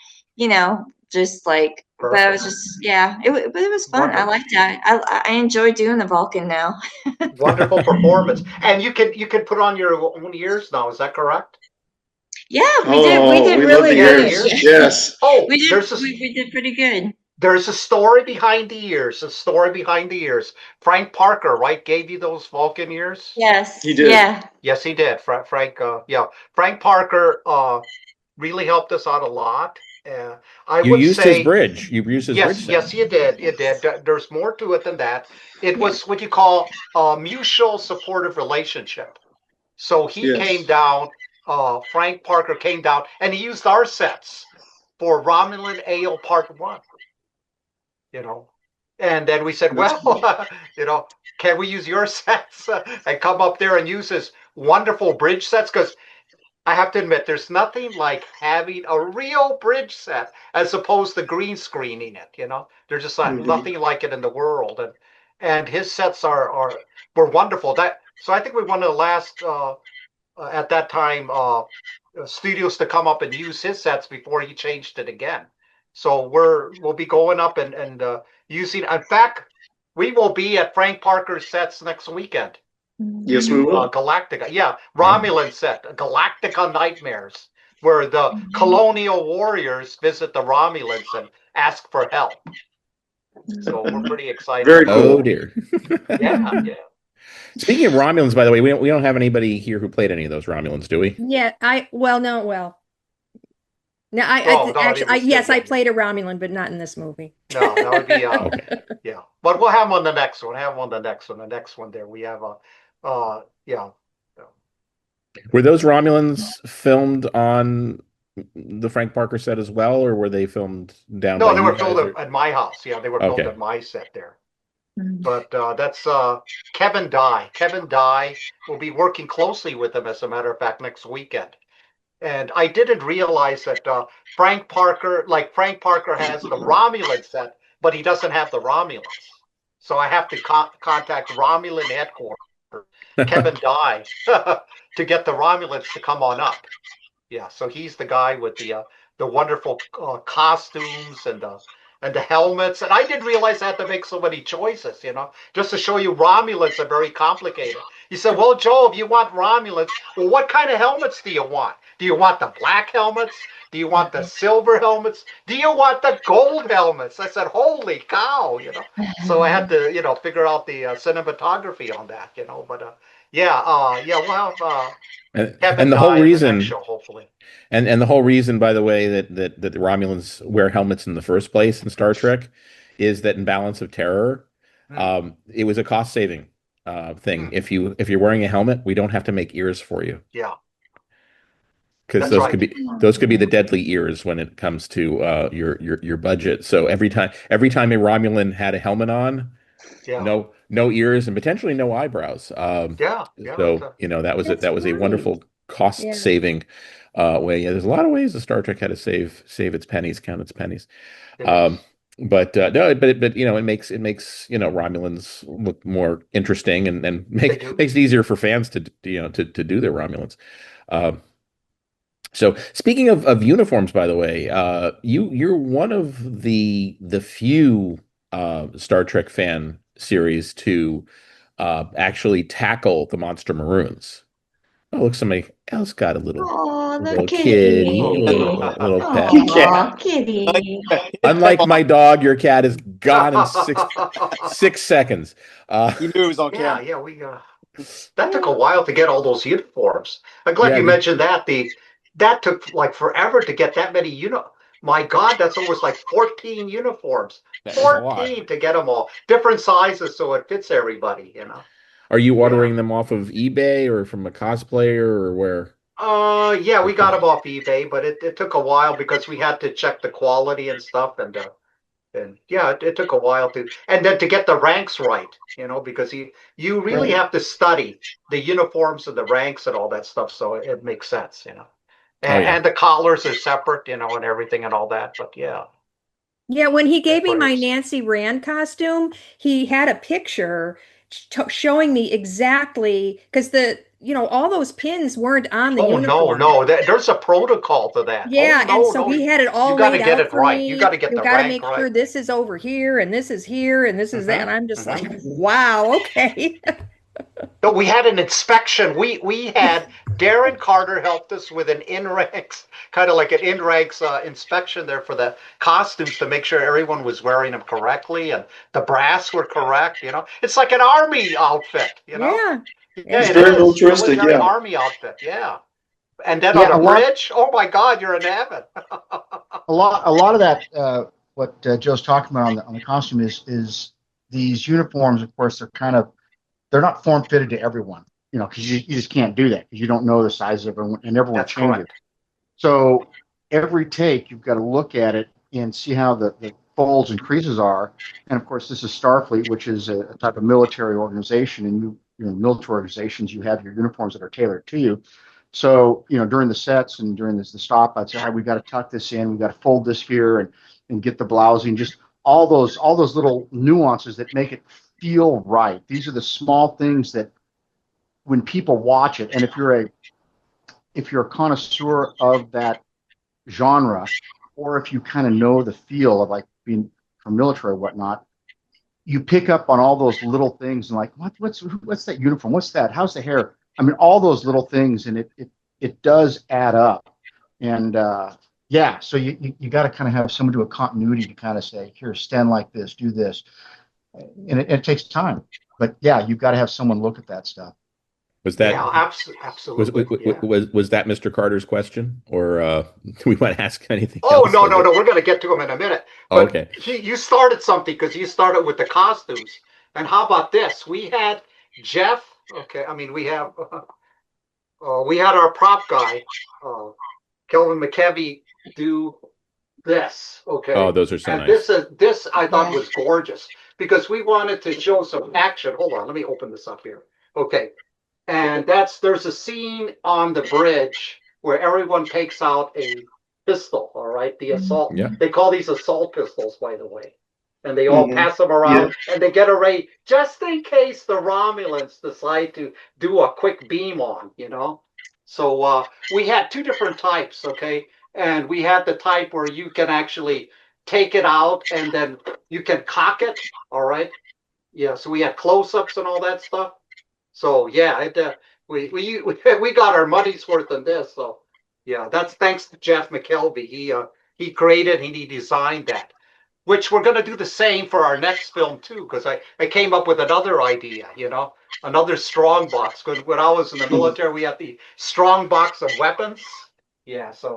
just but I was just, but it was fun. Wonderful. I liked that. I enjoy doing the Vulcan now. Wonderful performance. And you can put on your own ears now, is that correct? Yeah, we did really good. Yes. Oh, we did pretty good. There's a story behind the ears. Frank Parker, right, gave you those Vulcan ears? Yes. He did. Yeah. Yes, he did. Frank Parker really helped us out a lot. You used his bridge. You used his bridge. Yes, you did. You did. There's more to it than that. It was what you call a mutual supportive relationship. So he came down, Frank Parker came down, and he used our sets for Romulan Ale Part 1. And then we said, well, can we use your sets and come up there and use his wonderful bridge sets? Because I have to admit, there's nothing like having a real bridge set as opposed to green screening it. There's just nothing like it in the world. And his sets were wonderful. So I think we one of the last at that time studios to come up and use his sets before he changed it again. So we'll be going up and using. In fact, we will be at Frank Parker's sets next weekend. Yes, we will. Galactica. Yeah, Romulan set, Galactica Nightmares, where the colonial warriors visit the Romulans and ask for help. So we're pretty excited. Very about cool. Oh dear. it. Yeah, yeah. Speaking of Romulans, by the way, we don't have anybody here who played any of those Romulans, do we? Yeah, no, Oh, no, actually, it was yes, good, I yeah. played a Romulan, but not in this movie. No, that would be Okay. yeah. But we'll have on the next one. Have on the next one. The next one there we have a yeah. Were those Romulans filmed on the Frank Parker set as well, or were they filmed down by No, they you were guys? filmed at my house. Yeah, they were filmed Okay. at my set there. But that's Kevin Dye. Kevin Dye will be working closely with him, as a matter of fact, next weekend. And I didn't realize that Frank Parker has the Romulan set, but he doesn't have the Romulans. So I have to contact Romulan headquarters, Kevin Dye, to get the Romulans to come on up. Yeah, so he's the guy with the wonderful costumes and the helmets. And I didn't realize I had to make so many choices, just to show you Romulans are very complicated. He said, well, Joe, if you want Romulans, well, what kind of helmets do you want? Do you want the black helmets? Do you want the silver helmets? Do you want the gold helmets? I said, holy cow, So I had to, figure out the cinematography on that, But yeah, we'll have Kevin And the whole Dye in the reason, next show, hopefully. and the whole reason, by the way, that the Romulans wear helmets in the first place in Star Trek is that in Balance of Terror, it was a cost saving thing. If you're wearing a helmet, we don't have to make ears for you. Yeah. Because those could be the deadly ears when it comes to your budget. So every time a Romulan had a helmet on, no ears and potentially no eyebrows. Yeah. So that was a wonderful cost saving way. Yeah, there's a lot of ways the Star Trek had to save its pennies, count its pennies. No, but it makes Romulans look more interesting and makes it easier for fans to do their Romulans. So speaking of uniforms, by the way, you're one of the few Star Trek fan series to actually tackle the Monster Maroons. Oh, look, somebody else got a little kitty, little pet. Aw, kitty. Unlike my dog, your cat is gone in 6 seconds. You knew it was on camera. Yeah, that took a while to get all those uniforms. I'm glad you mentioned that. That took like forever to get that many My God, that's almost like 14 uniforms. 14 to get them all. Different sizes so it fits everybody, Are you ordering them off of eBay or from a cosplayer or where? Yeah, we got them off eBay, but it took a while because we had to check the quality and stuff, and yeah, it took a while and then to get the ranks right, because you really have to study the uniforms and the ranks and all that stuff, so it makes sense, And the collars are separate, and everything and all that, but yeah. Yeah, when he gave me my Nancy Rand costume, he had a picture showing me exactly, because all those pins weren't on the uniform. No, there's a protocol to that. Yeah, he had it all laid out it for right. me. You got to get the rank right. You got to make sure this is over here, and this is here, and this is that. And I'm just like, wow, okay. No, we had an inspection. We had Darren Carter helped us with an in-ranks, kind of like an in-ranks inspection there for the costumes to make sure everyone was wearing them correctly and the brass were correct. It's like an army outfit. Yeah, it's very militaristic. Yeah, army outfit. Yeah, and then on a bridge. Oh my God, you're enamored. a lot of that. What Joe's talking about on the costume is these uniforms. Of course, they're not form fitted to everyone, because you just can't do that because you don't know the size of everyone and everyone changes. Correct. So every take, you've got to look at it and see how the folds and creases are. And of course, this is Starfleet, which is a type of military organization. And military organizations, you have your uniforms that are tailored to you. So during the sets and during the stop, I'd say, all right, we got to tuck this in, we got to fold this here and get the blousing, just all those little nuances that make it feel right. These are the small things that when people watch it, and if you're a connoisseur of that genre, or if you kind of know the feel of like being from military or whatnot, you pick up on all those little things and like, what's that uniform? What's that? How's the hair? I mean, all those little things, and it does add up. And yeah, so you got to kind of have someone do a continuity to kind of say, here, stand like this, do this, and it takes time. But yeah, you've got to have someone look at that stuff. Was that absolutely. Was that Mr. Carter's question, or do we want to ask anything Oh, else? no. We're going to get to him in a minute. Oh, But okay. you started something because you started with the costumes. And how about this? We had Jeff. Okay, I mean we had our prop guy, Kelvin McKevy, do this. Okay. Oh, those are so and nice. This I thought was gorgeous because we wanted to show some action. Hold on, let me open this up here. Okay. And there's a scene on the bridge where everyone takes out a pistol, all right? The assault. Yeah. They call these assault pistols, by the way. And they all pass them around and they get arrayed just in case the Romulans decide to do a quick beam on, So we had two different types, okay? And we had the type where you can actually take it out and then you can cock it, all right? Yeah, so we had close-ups and all that stuff. So yeah, we got our money's worth in this. So yeah, that's thanks to Jeff McKelvey. He created and he designed that, which we're going to do the same for our next film too. Because I came up with another idea, another strong box. Because when I was in the military, we had the strong box of weapons. Yeah, so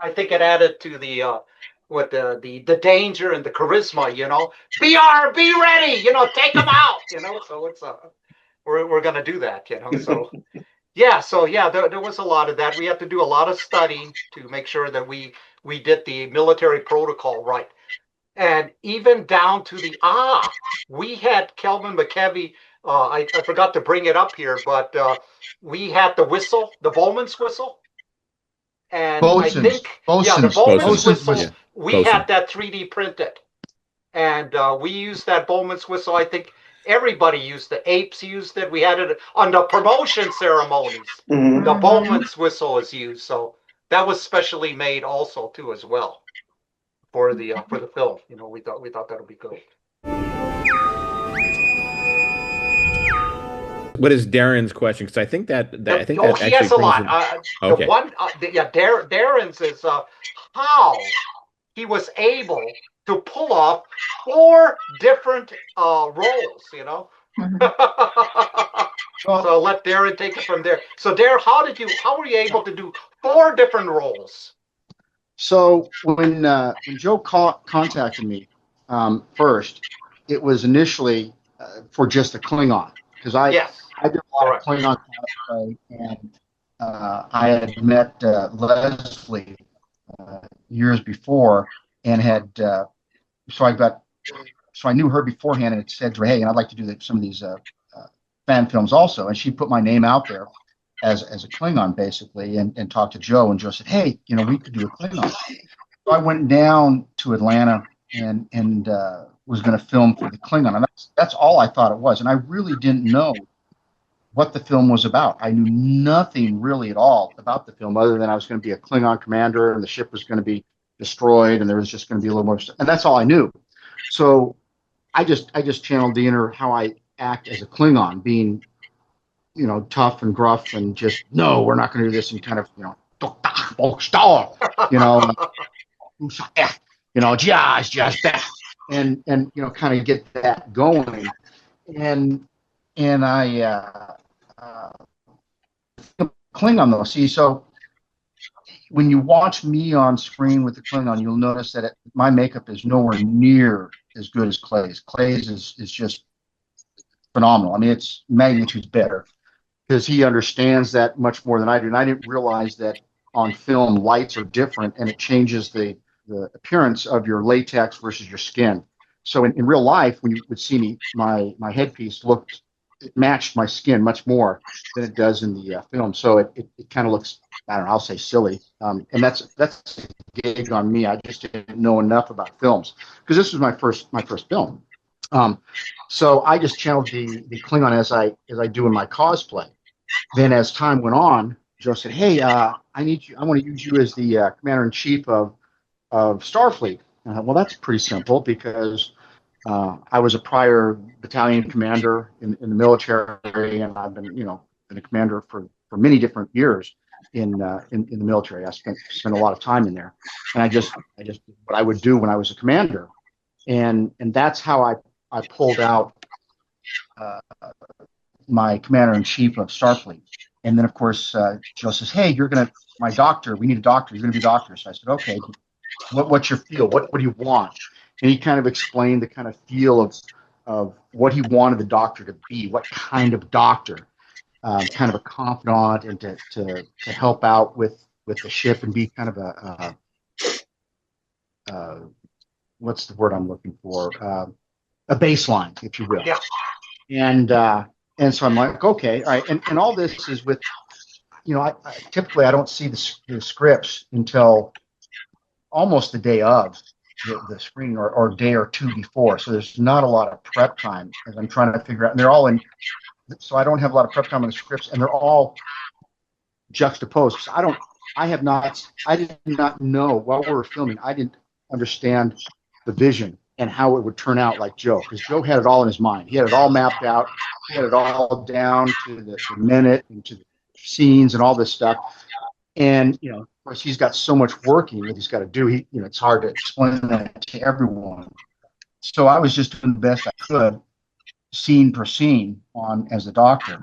I think it added to the the danger and the charisma. Be ready. Take them out. So it's we're going to do that, So yeah, there was a lot of that. We had to do a lot of studying to make sure that we did the military protocol right, and even down to we had Kelvin McKevy. I forgot to bring it up here, but we had the whistle, the Bowman's whistle, and I think the Bowman's whistle. We had that 3D printed, and we used that Bowman's whistle. I think everybody used it. APES used it. We had it on the promotion ceremonies. The Bowman's whistle is used, so that was specially made also too as well for the film. We thought that would be good. What is Darren's question? Because I think that he has a lot. Okay. The one, Darren's is how he was able to pull off 4 different roles, So let Darren take it from there. So Darren, how were you able to do 4 different roles? So when Joe contacted me first, it was initially for just a Klingon, because I did a lot of Klingon cosplay, and I had met Leslie years before, and had so I knew her beforehand, and it said to her, hey, and I'd like to do some of these fan films also, and she put my name out there as a Klingon basically, and talked to Joe, and Joe said, hey, we could do a Klingon. So I went down to Atlanta and was going to film for the Klingon, and that's all I thought it was, and I really didn't know what the film was about. I knew nothing really at all about the film, other than I was going to be a Klingon commander, and the ship was going to be destroyed, and there was just going to be a little more stuff, and that's all I knew. So I just channeled the inner how I act as a Klingon, being tough and gruff, and just, no, we're not going to do this, and kind of and kind of get that going, and I Klingon though. See, so when you watch me on screen with the Klingon, you'll notice that my makeup is nowhere near as good as Clay's. Clay's is just phenomenal. I mean, it's magnitudes better, because he understands that much more than I do. And I didn't realize that on film, lights are different, and it changes the appearance of your latex versus your skin. So in real life, when you would see me, my headpiece it matched my skin much more than it does in the film. So it kind of looks, I don't know, I'll say silly. And that's a gig on me. I just didn't know enough about films, because this was my first film. So I just channeled the Klingon as I do in my cosplay. Then as time went on, Joe said, hey, I want to use you as the commander-in-chief of Starfleet. Well, that's pretty simple, because I was a prior battalion commander in the military, and I've been, been a commander for many different years in the military. I spent a lot of time in there, and I just did what I would do when I was a commander, and that's how I pulled out my commander in chief of Starfleet. And then, of course, Joe says, "Hey, my doctor. We need a doctor. You're going to be a doctor." So I said, "Okay. What's your feel? What do you want?" And he kind of explained the kind of feel of what he wanted the doctor to be, what kind of doctor, kind of a confidant, and to help out with the ship and be kind of what's the word I'm looking for? A baseline, if you will. Yeah. And so I'm like, okay, all right. And all this is with, I typically I don't see the scripts until almost the day of the screening or a day or two before. So there's not a lot of prep time as I'm trying to figure out. And they're all in, so I don't have a lot of prep time on the scripts, and they're all juxtaposed. So I did not know while we were filming, I didn't understand the vision and how it would turn out like Joe, because Joe had it all in his mind. He had it all mapped out. He had it all down to the minute and to the scenes and all this stuff. And, of course, he's got so much working that he's got to do. It's hard to explain that to everyone. So I was just doing the best I could, scene per scene, as the doctor.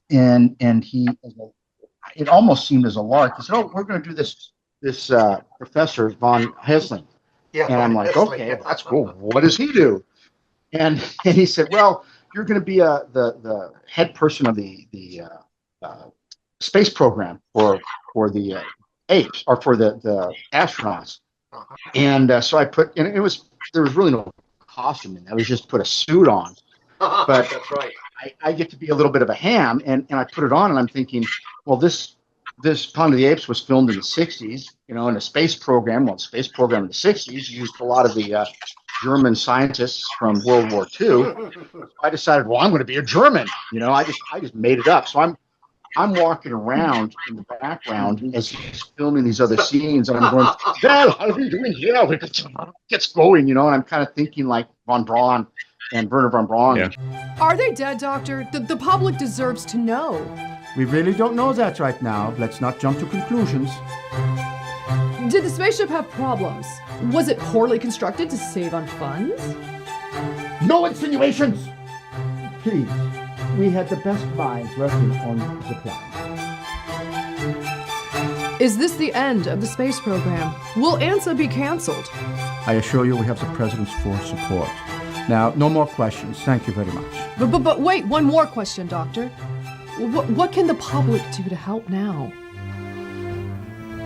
And it almost seemed as a lark. He said, "Oh, we're going to do this Professor von Hessling." Yeah, and I'm like, "Okay, that's cool. What does he do?" And he said, "Well, you're going to be the head person of the space program for the apes, or for the astronauts." And so I put, and there was really no costume in that. I was just put a suit on. But that's right. I get to be a little bit of a ham, and I put it on, and I'm thinking, well, this Planet of the Apes was filmed in the 60s, in a space program. Well, the space program in the 60s used a lot of the German scientists from World War II. I decided, well, I'm going to be a German. I just made it up. So I'm walking around in the background as he's filming these other scenes, and I'm going, "Well, how are we doing here? Gets going," and I'm kind of thinking like von Braun and Werner von Braun. Yeah. Are they dead, Doctor? The public deserves to know. We really don't know that right now. Let's not jump to conclusions. Did the spaceship have problems? Was it poorly constructed to save on funds? No insinuations! Please, we had the best minds working on the plan. Is this the end of the space program? Will ANSA be canceled? I assure you we have the President's full support. Now, no more questions. Thank you very much. But wait, one more question, Doctor. What can the public do to help now?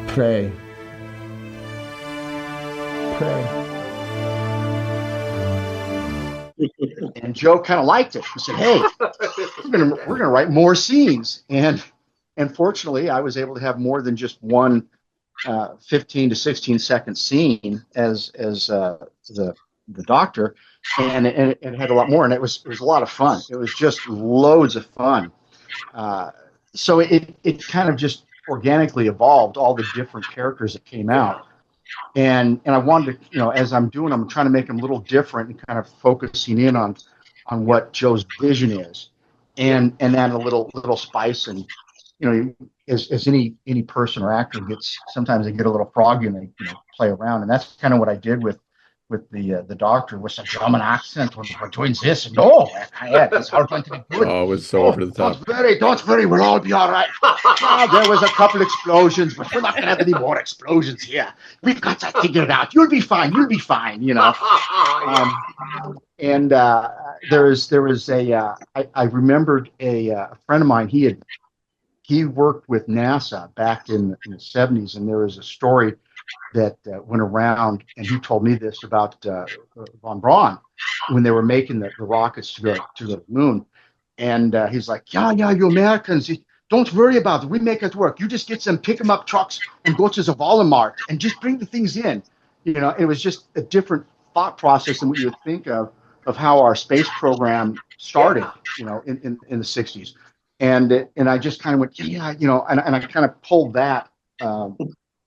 Pray. Pray. And Joe kind of liked it. He said, "Hey, we're gonna write more scenes." And fortunately, I was able to have more than just one 15 to 16-second scene as the doctor, and it had a lot more, and it was a lot of fun. It was just loads of fun. So it kind of just organically evolved, all the different characters that came out. And I wanted to, as I'm trying to make them a little different and kind of focusing in on what Joe's vision is, and add a little spice. And as any person or actor gets, sometimes they get a little froggy and they play around, and that's kind of what I did with the doctor, with some German accent when we're doing this. And it's all going to be good. Oh, it was so over the top. Don't worry, we'll all be all right. There was a couple explosions, but we're not going to have any more explosions here. We've got that figured out. You'll be fine. And there was I remembered a friend of mine. He worked with NASA back in the 70s, and there was a story that went around, and he told me this about von Braun when they were making the rockets to go to the moon. And he's like, yeah, you Americans, don't worry about it. We make it work. You just get some pick 'em up trucks and go to the Walmart and just bring the things in. It was just a different thought process than what you would think of how our space program started, in the 60s. And I just kind of went, and I kind of pulled that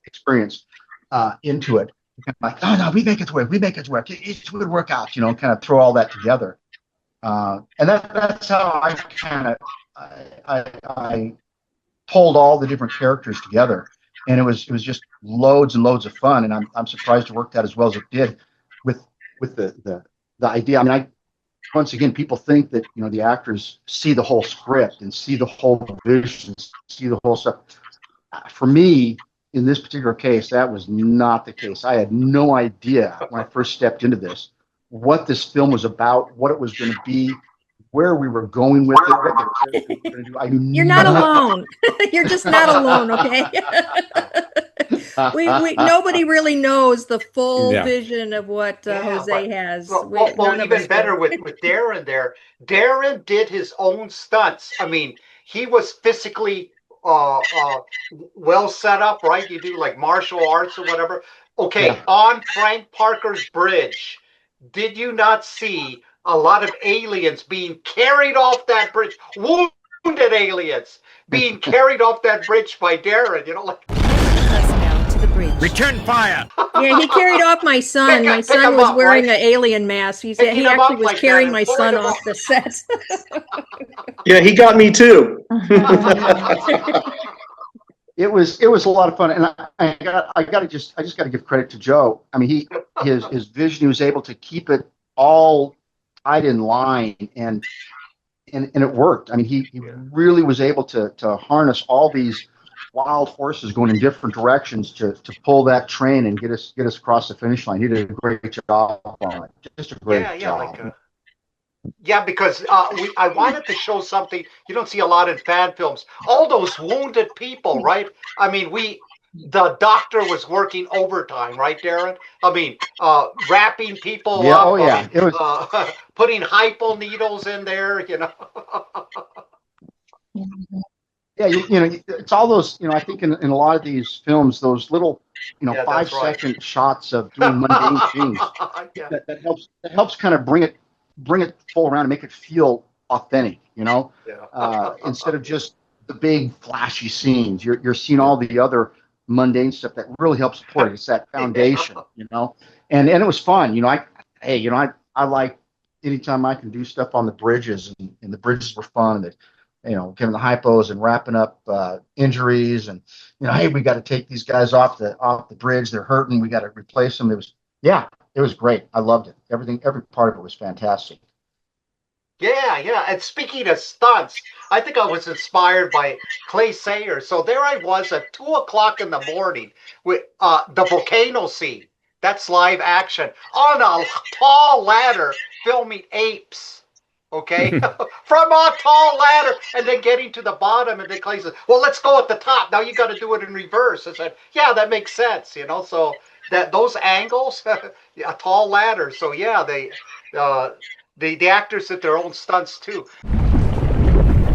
experience into it. like, oh no, we make it work. We make it work. It will work out. You know, kind of throw all that together. And that's how I kind of I pulled all the different characters together, and it was just loads and loads of fun. And I'm surprised it worked out as well as it did with the idea. I mean, once again, people think that, you know, the actors see the whole script and see the whole vision, see the whole stuff. For me, in this particular case, that was not the case. I had no idea when I first stepped into this what this film was about, what it was going to be, where we were going with it, what the characters were going to do. I knew You're not nothing. alone. You're just not alone, okay? we nobody really knows the full vision of what Jose has. Well, even better with Darren there. Darren did his own stunts. I mean, he was physically well set up, right? You do like martial arts or whatever. Okay, Yeah. on Frank Parker's bridge, did you not see a lot of aliens being carried off that bridge? Wounded aliens being carried off that bridge by Darren, you know, like. Return fire! Yeah, he carried off my son. My son was wearing an alien mask. He Picking him actually up was like carrying that my and son pulling him off the set. Yeah, he got me too. It was a lot of fun, and I just got to give credit to Joe. I mean, his vision, he was able to keep it all tied in line, and it worked. I mean, he really was able to harness all these wild horses going in different directions to pull that train and get us across the finish line. He did a great job on it. Just a great job. Yeah, because I wanted to show something you don't see a lot in fan films. All those wounded people, right? I mean, the doctor was working overtime, right, Darren? I mean, wrapping people Yeah, up. oh yeah. It was putting hypo needles in there, you know. Yeah, you know, it's all those, you know, I think in a lot of these films, those little, you know, Yeah, 5 that's right. second shots of doing mundane things that helps kind of bring it full around and make it feel authentic, you know, instead of just the big flashy scenes. You're seeing all the other mundane stuff that really helps support it. It's that foundation, you know, and it was fun, you know. I like anytime I can do stuff on the bridges, and the bridges were fun. And you know, giving the hypos and wrapping up injuries, and you know, hey, we got to take these guys off the bridge. They're hurting. We got to replace them. It was great. I loved it. Every part of it was fantastic. Yeah. And speaking of stunts, I think I was inspired by Clay Sayer. So there I was at 2:00 in the morning with the volcano scene. That's live action on a tall ladder filming apes. Okay, from a tall ladder, and then getting to the bottom, and then Clay says, "Well, let's go at the top. Now you got to do it in reverse." I said, "Yeah, that makes sense, you know." So that those angles, a tall ladder. So yeah, the actors did their own stunts too.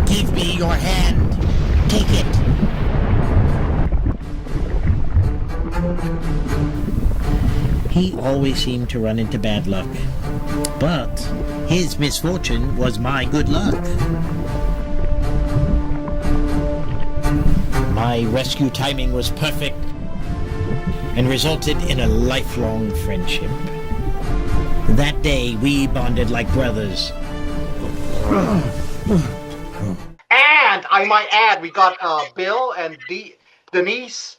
Give me your hand. Take it. He always seemed to run into bad luck. But his misfortune was my good luck. My rescue timing was perfect and resulted in a lifelong friendship. That day, we bonded like brothers. And I might add, we got Bill and Denise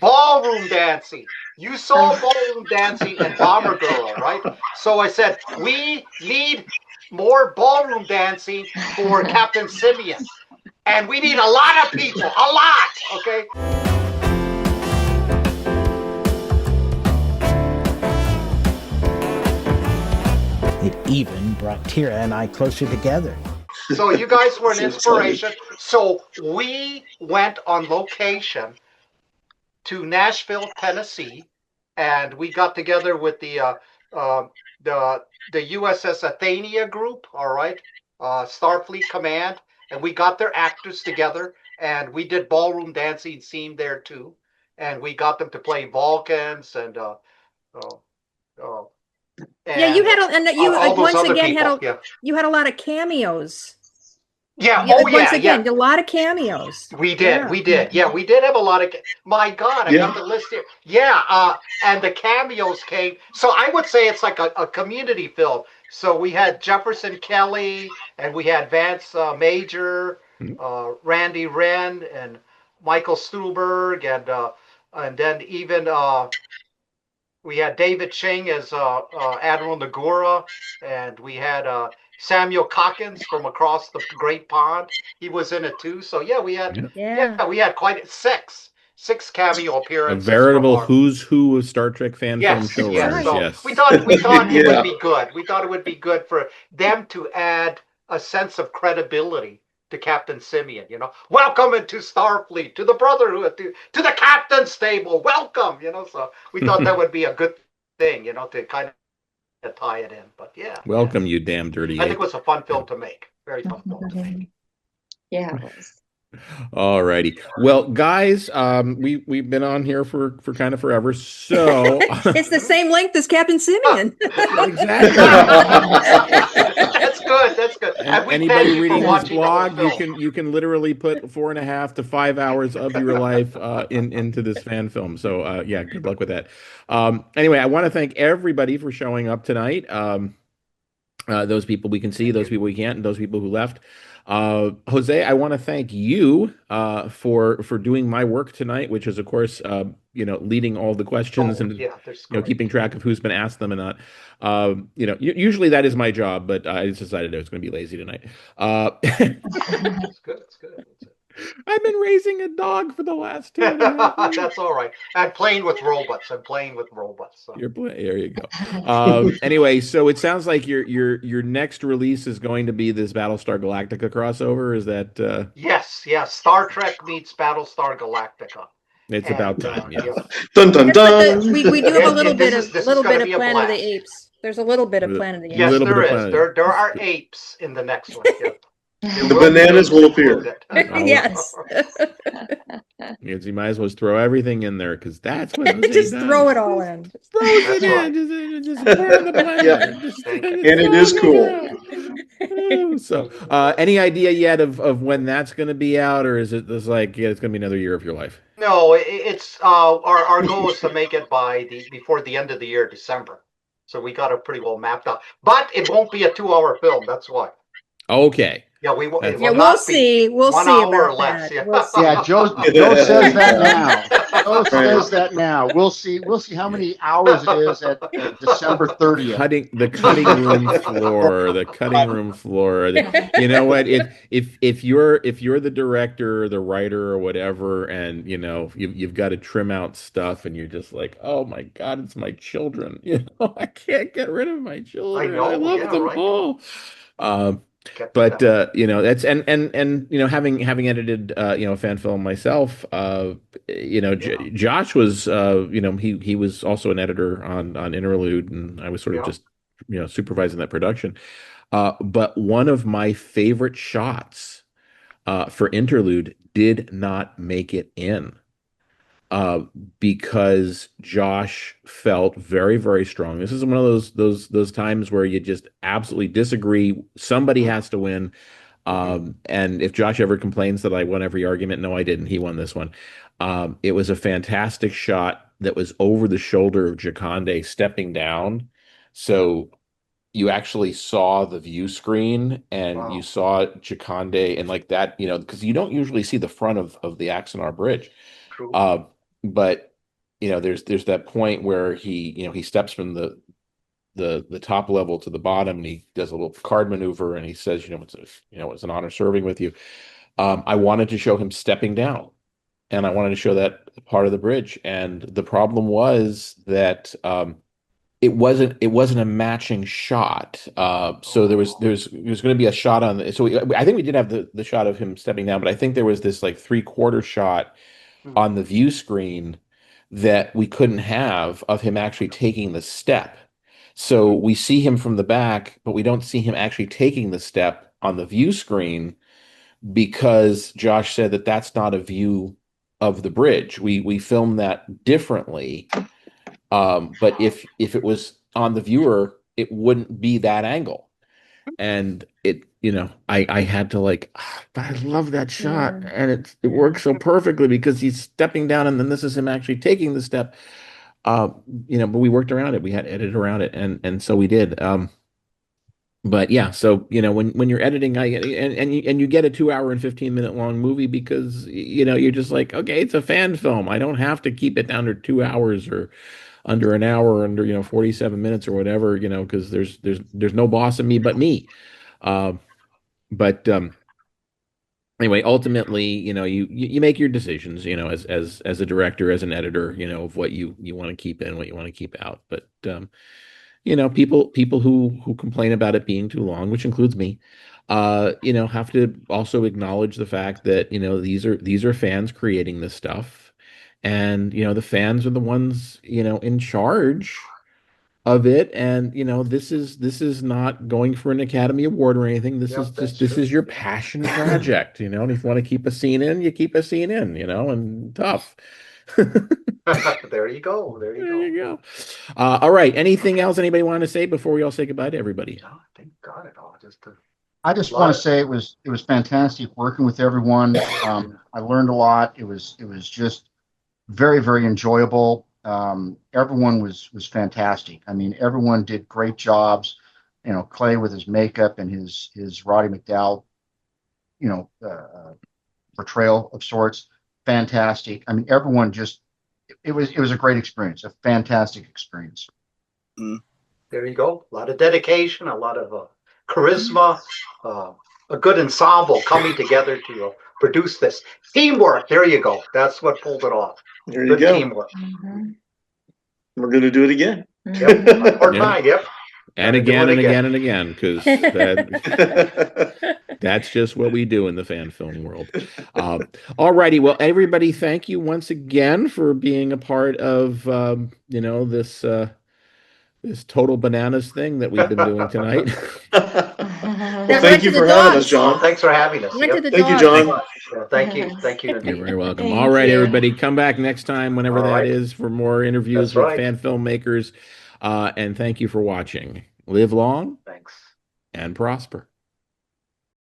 ballroom dancing. You saw ballroom dancing in Bomber Girl, right? So I said, we need more ballroom dancing for Captain Simeon. And we need a lot of people, a lot, okay? It even brought Tira and I closer together. So you guys were an inspiration. So we went on location to Nashville, Tennessee, and we got together with the USS Athenia group, all right, Starfleet Command, and we got their actors together, and we did ballroom dancing scene there too, and we got them to play Vulcans and yeah, you had you all those once other again people, you had a lot of cameos. Yeah. Yeah, Oh, once yeah. Yeah. again, a lot of cameos. We did. Yeah. We did. Yeah, we did have a lot of. My God, I got the list here. Yeah. And the cameos came. So I would say it's like a community film. So we had Jefferson Kelly, and we had Vance Major, Randy Wren, and Michael Stuhlberg, and then even we had David Ching as Admiral Nagura, and we had Samuel Cockins from across the Great Pond. He was in it too. So yeah, we had quite six cameo A appearances from veritable our. who's who of Star Trek fan film Yes, yes. showrunners. So Yes. we thought it Yeah. would be good. We thought it would be good for them to add a sense of credibility to Captain Simeon. Welcome into Starfleet, to the Brotherhood, to the Captain's table. Welcome. So we thought that would be a good thing. To kind of tie it in. But yeah, Welcome, you damn dirty I think ape. it was a fun film to make. Very fun film to make. Yeah, it was. All righty. Well, guys, we've been on here for kind of forever. So It's the same length as Captain Simeon. exactly. That's good. That's good. And we Anybody thank you for reading his watching the whole blog, film. you can literally put 4.5 to 5 hours of your life into this fan film. So yeah, good luck with that. Anyway, I want to thank everybody for showing up tonight. Those people we can see, those people we can't, and those people who left. Jose, I want to thank you for doing my work tonight, which is, of course, leading all the questions and keeping track of who's been asked them and not. Usually that is my job, but I just decided I was going to be lazy tonight. It's good. It's good. I've been raising a dog for the last 2.5 years. That's all right. And playing with robots. So. There you go. Anyway, so it sounds like your next release is going to be this Battlestar Galactica crossover. Is that? Yes. Star Trek meets Battlestar Galactica. It's about time. Yes. Dun dun dun. We do have a little bit of this is gonna be a Planet of the blast. Apes. There's a little bit of Planet of the Apes. Yes, there is. There are apes in the next one. Yeah. The bananas will appear. Yes. Yes, you might as well just throw everything in there because that's what Jose Just does. throw it all in. Throws it in. Just burn the planet. Yeah. And it is cool. So, any idea yet of when that's going to be out, or is it just like it's going to be another year of your life? No, it's our goal is to make it before the end of the year, December. So we got it pretty well mapped out. But it won't be a 2-hour film. That's why. Okay. Yeah, we will. We'll see. We'll 1 see hour about or less. that. Yeah. We'll see. Yeah, Joe says that now. Joe says that now. We'll see how many hours it is at December 30th. The cutting room floor. You know what? If you're the director or the writer or whatever, and you've got to trim out stuff, and you're just like, oh my God, it's my children. I can't get rid of my children. I know. I love them right. all. But that's having edited a fan film myself, Josh was he was also an editor on Interlude, and I was sort of just supervising that production. But one of my favorite shots for Interlude did not make it in. Because Josh felt very, very strong. This is one of those times where you just absolutely disagree. Somebody has to win. And if Josh ever complains that I won every argument, no, I didn't. He won this one. It was a fantastic shot that was over the shoulder of Jaconde stepping down. So you actually saw the view screen, and you saw Jaconde and like that, because you don't usually see the front of the Axanar Bridge. True. But there's that point where he steps from the top level to the bottom, and he does a little card maneuver, and he says, it's an honor serving with you. I wanted to show him stepping down, and I wanted to show that part of the bridge. And the problem was that it wasn't a matching shot. So there's going to be a shot on the, so I think we did have the shot of him stepping down, but I think there was this like 3/4 shot on the view screen that we couldn't have of him actually taking the step. So we see him from the back, but we don't see him actually taking the step on the view screen, because Josh said that that's not a view of the bridge. We filmed that differently. But if it was on the viewer, it wouldn't be that angle. And it, I had to like, but I love that shot, and it works so perfectly because he's stepping down, and then this is him actually taking the step. Uh, but we worked around it. We had to edit around it, and so we did. But yeah, so when you're editing, and you get a 2 hour and 15 minute long movie because you're just like, okay, it's a fan film. I don't have to keep it down to 2 hours or under an hour, or under 47 minutes or whatever, because there's no boss in me but me. Uh, but anyway, ultimately, you make your decisions, as a director, as an editor, of what you want to keep in, what you want to keep out. But people who complain about it being too long, which includes me, have to also acknowledge the fact that these are fans creating this stuff, and the fans are the ones in charge of it, and this is not going for an Academy Award or anything. This is your passion project, and if you want to keep a scene in, you keep a scene in, and tough. There you go. There you go. All right. Anything else anybody want to say before we all say goodbye to everybody? I think got it all. I just want to say it was fantastic working with everyone. I learned a lot. It was just very, very enjoyable. Everyone was fantastic. I mean, everyone did great jobs. Clay with his makeup and his Roddy McDowell, portrayal of sorts, fantastic. I mean, everyone just it was a great experience, a fantastic experience. There you go. A lot of dedication, a lot of charisma, a good ensemble coming together to produce this. Teamwork. There you go. That's what pulled it off. There you go. Teamwork. We're going to do it again. Yep. More time. Yep. And again and again and again, because that's just what we do in the fan film world. All righty. Well, everybody, thank you once again for being a part of this total bananas thing that we've been doing tonight. Well, thank you for having us, John. Thanks for having us. Went to the Thank you, dogs. John. Thank you. Thank you. You're very welcome. Thank All right, you. everybody, come back next time, whenever All that right. is, for more interviews That's with right. fan filmmakers. And thank you for watching. Live long Thanks. and prosper.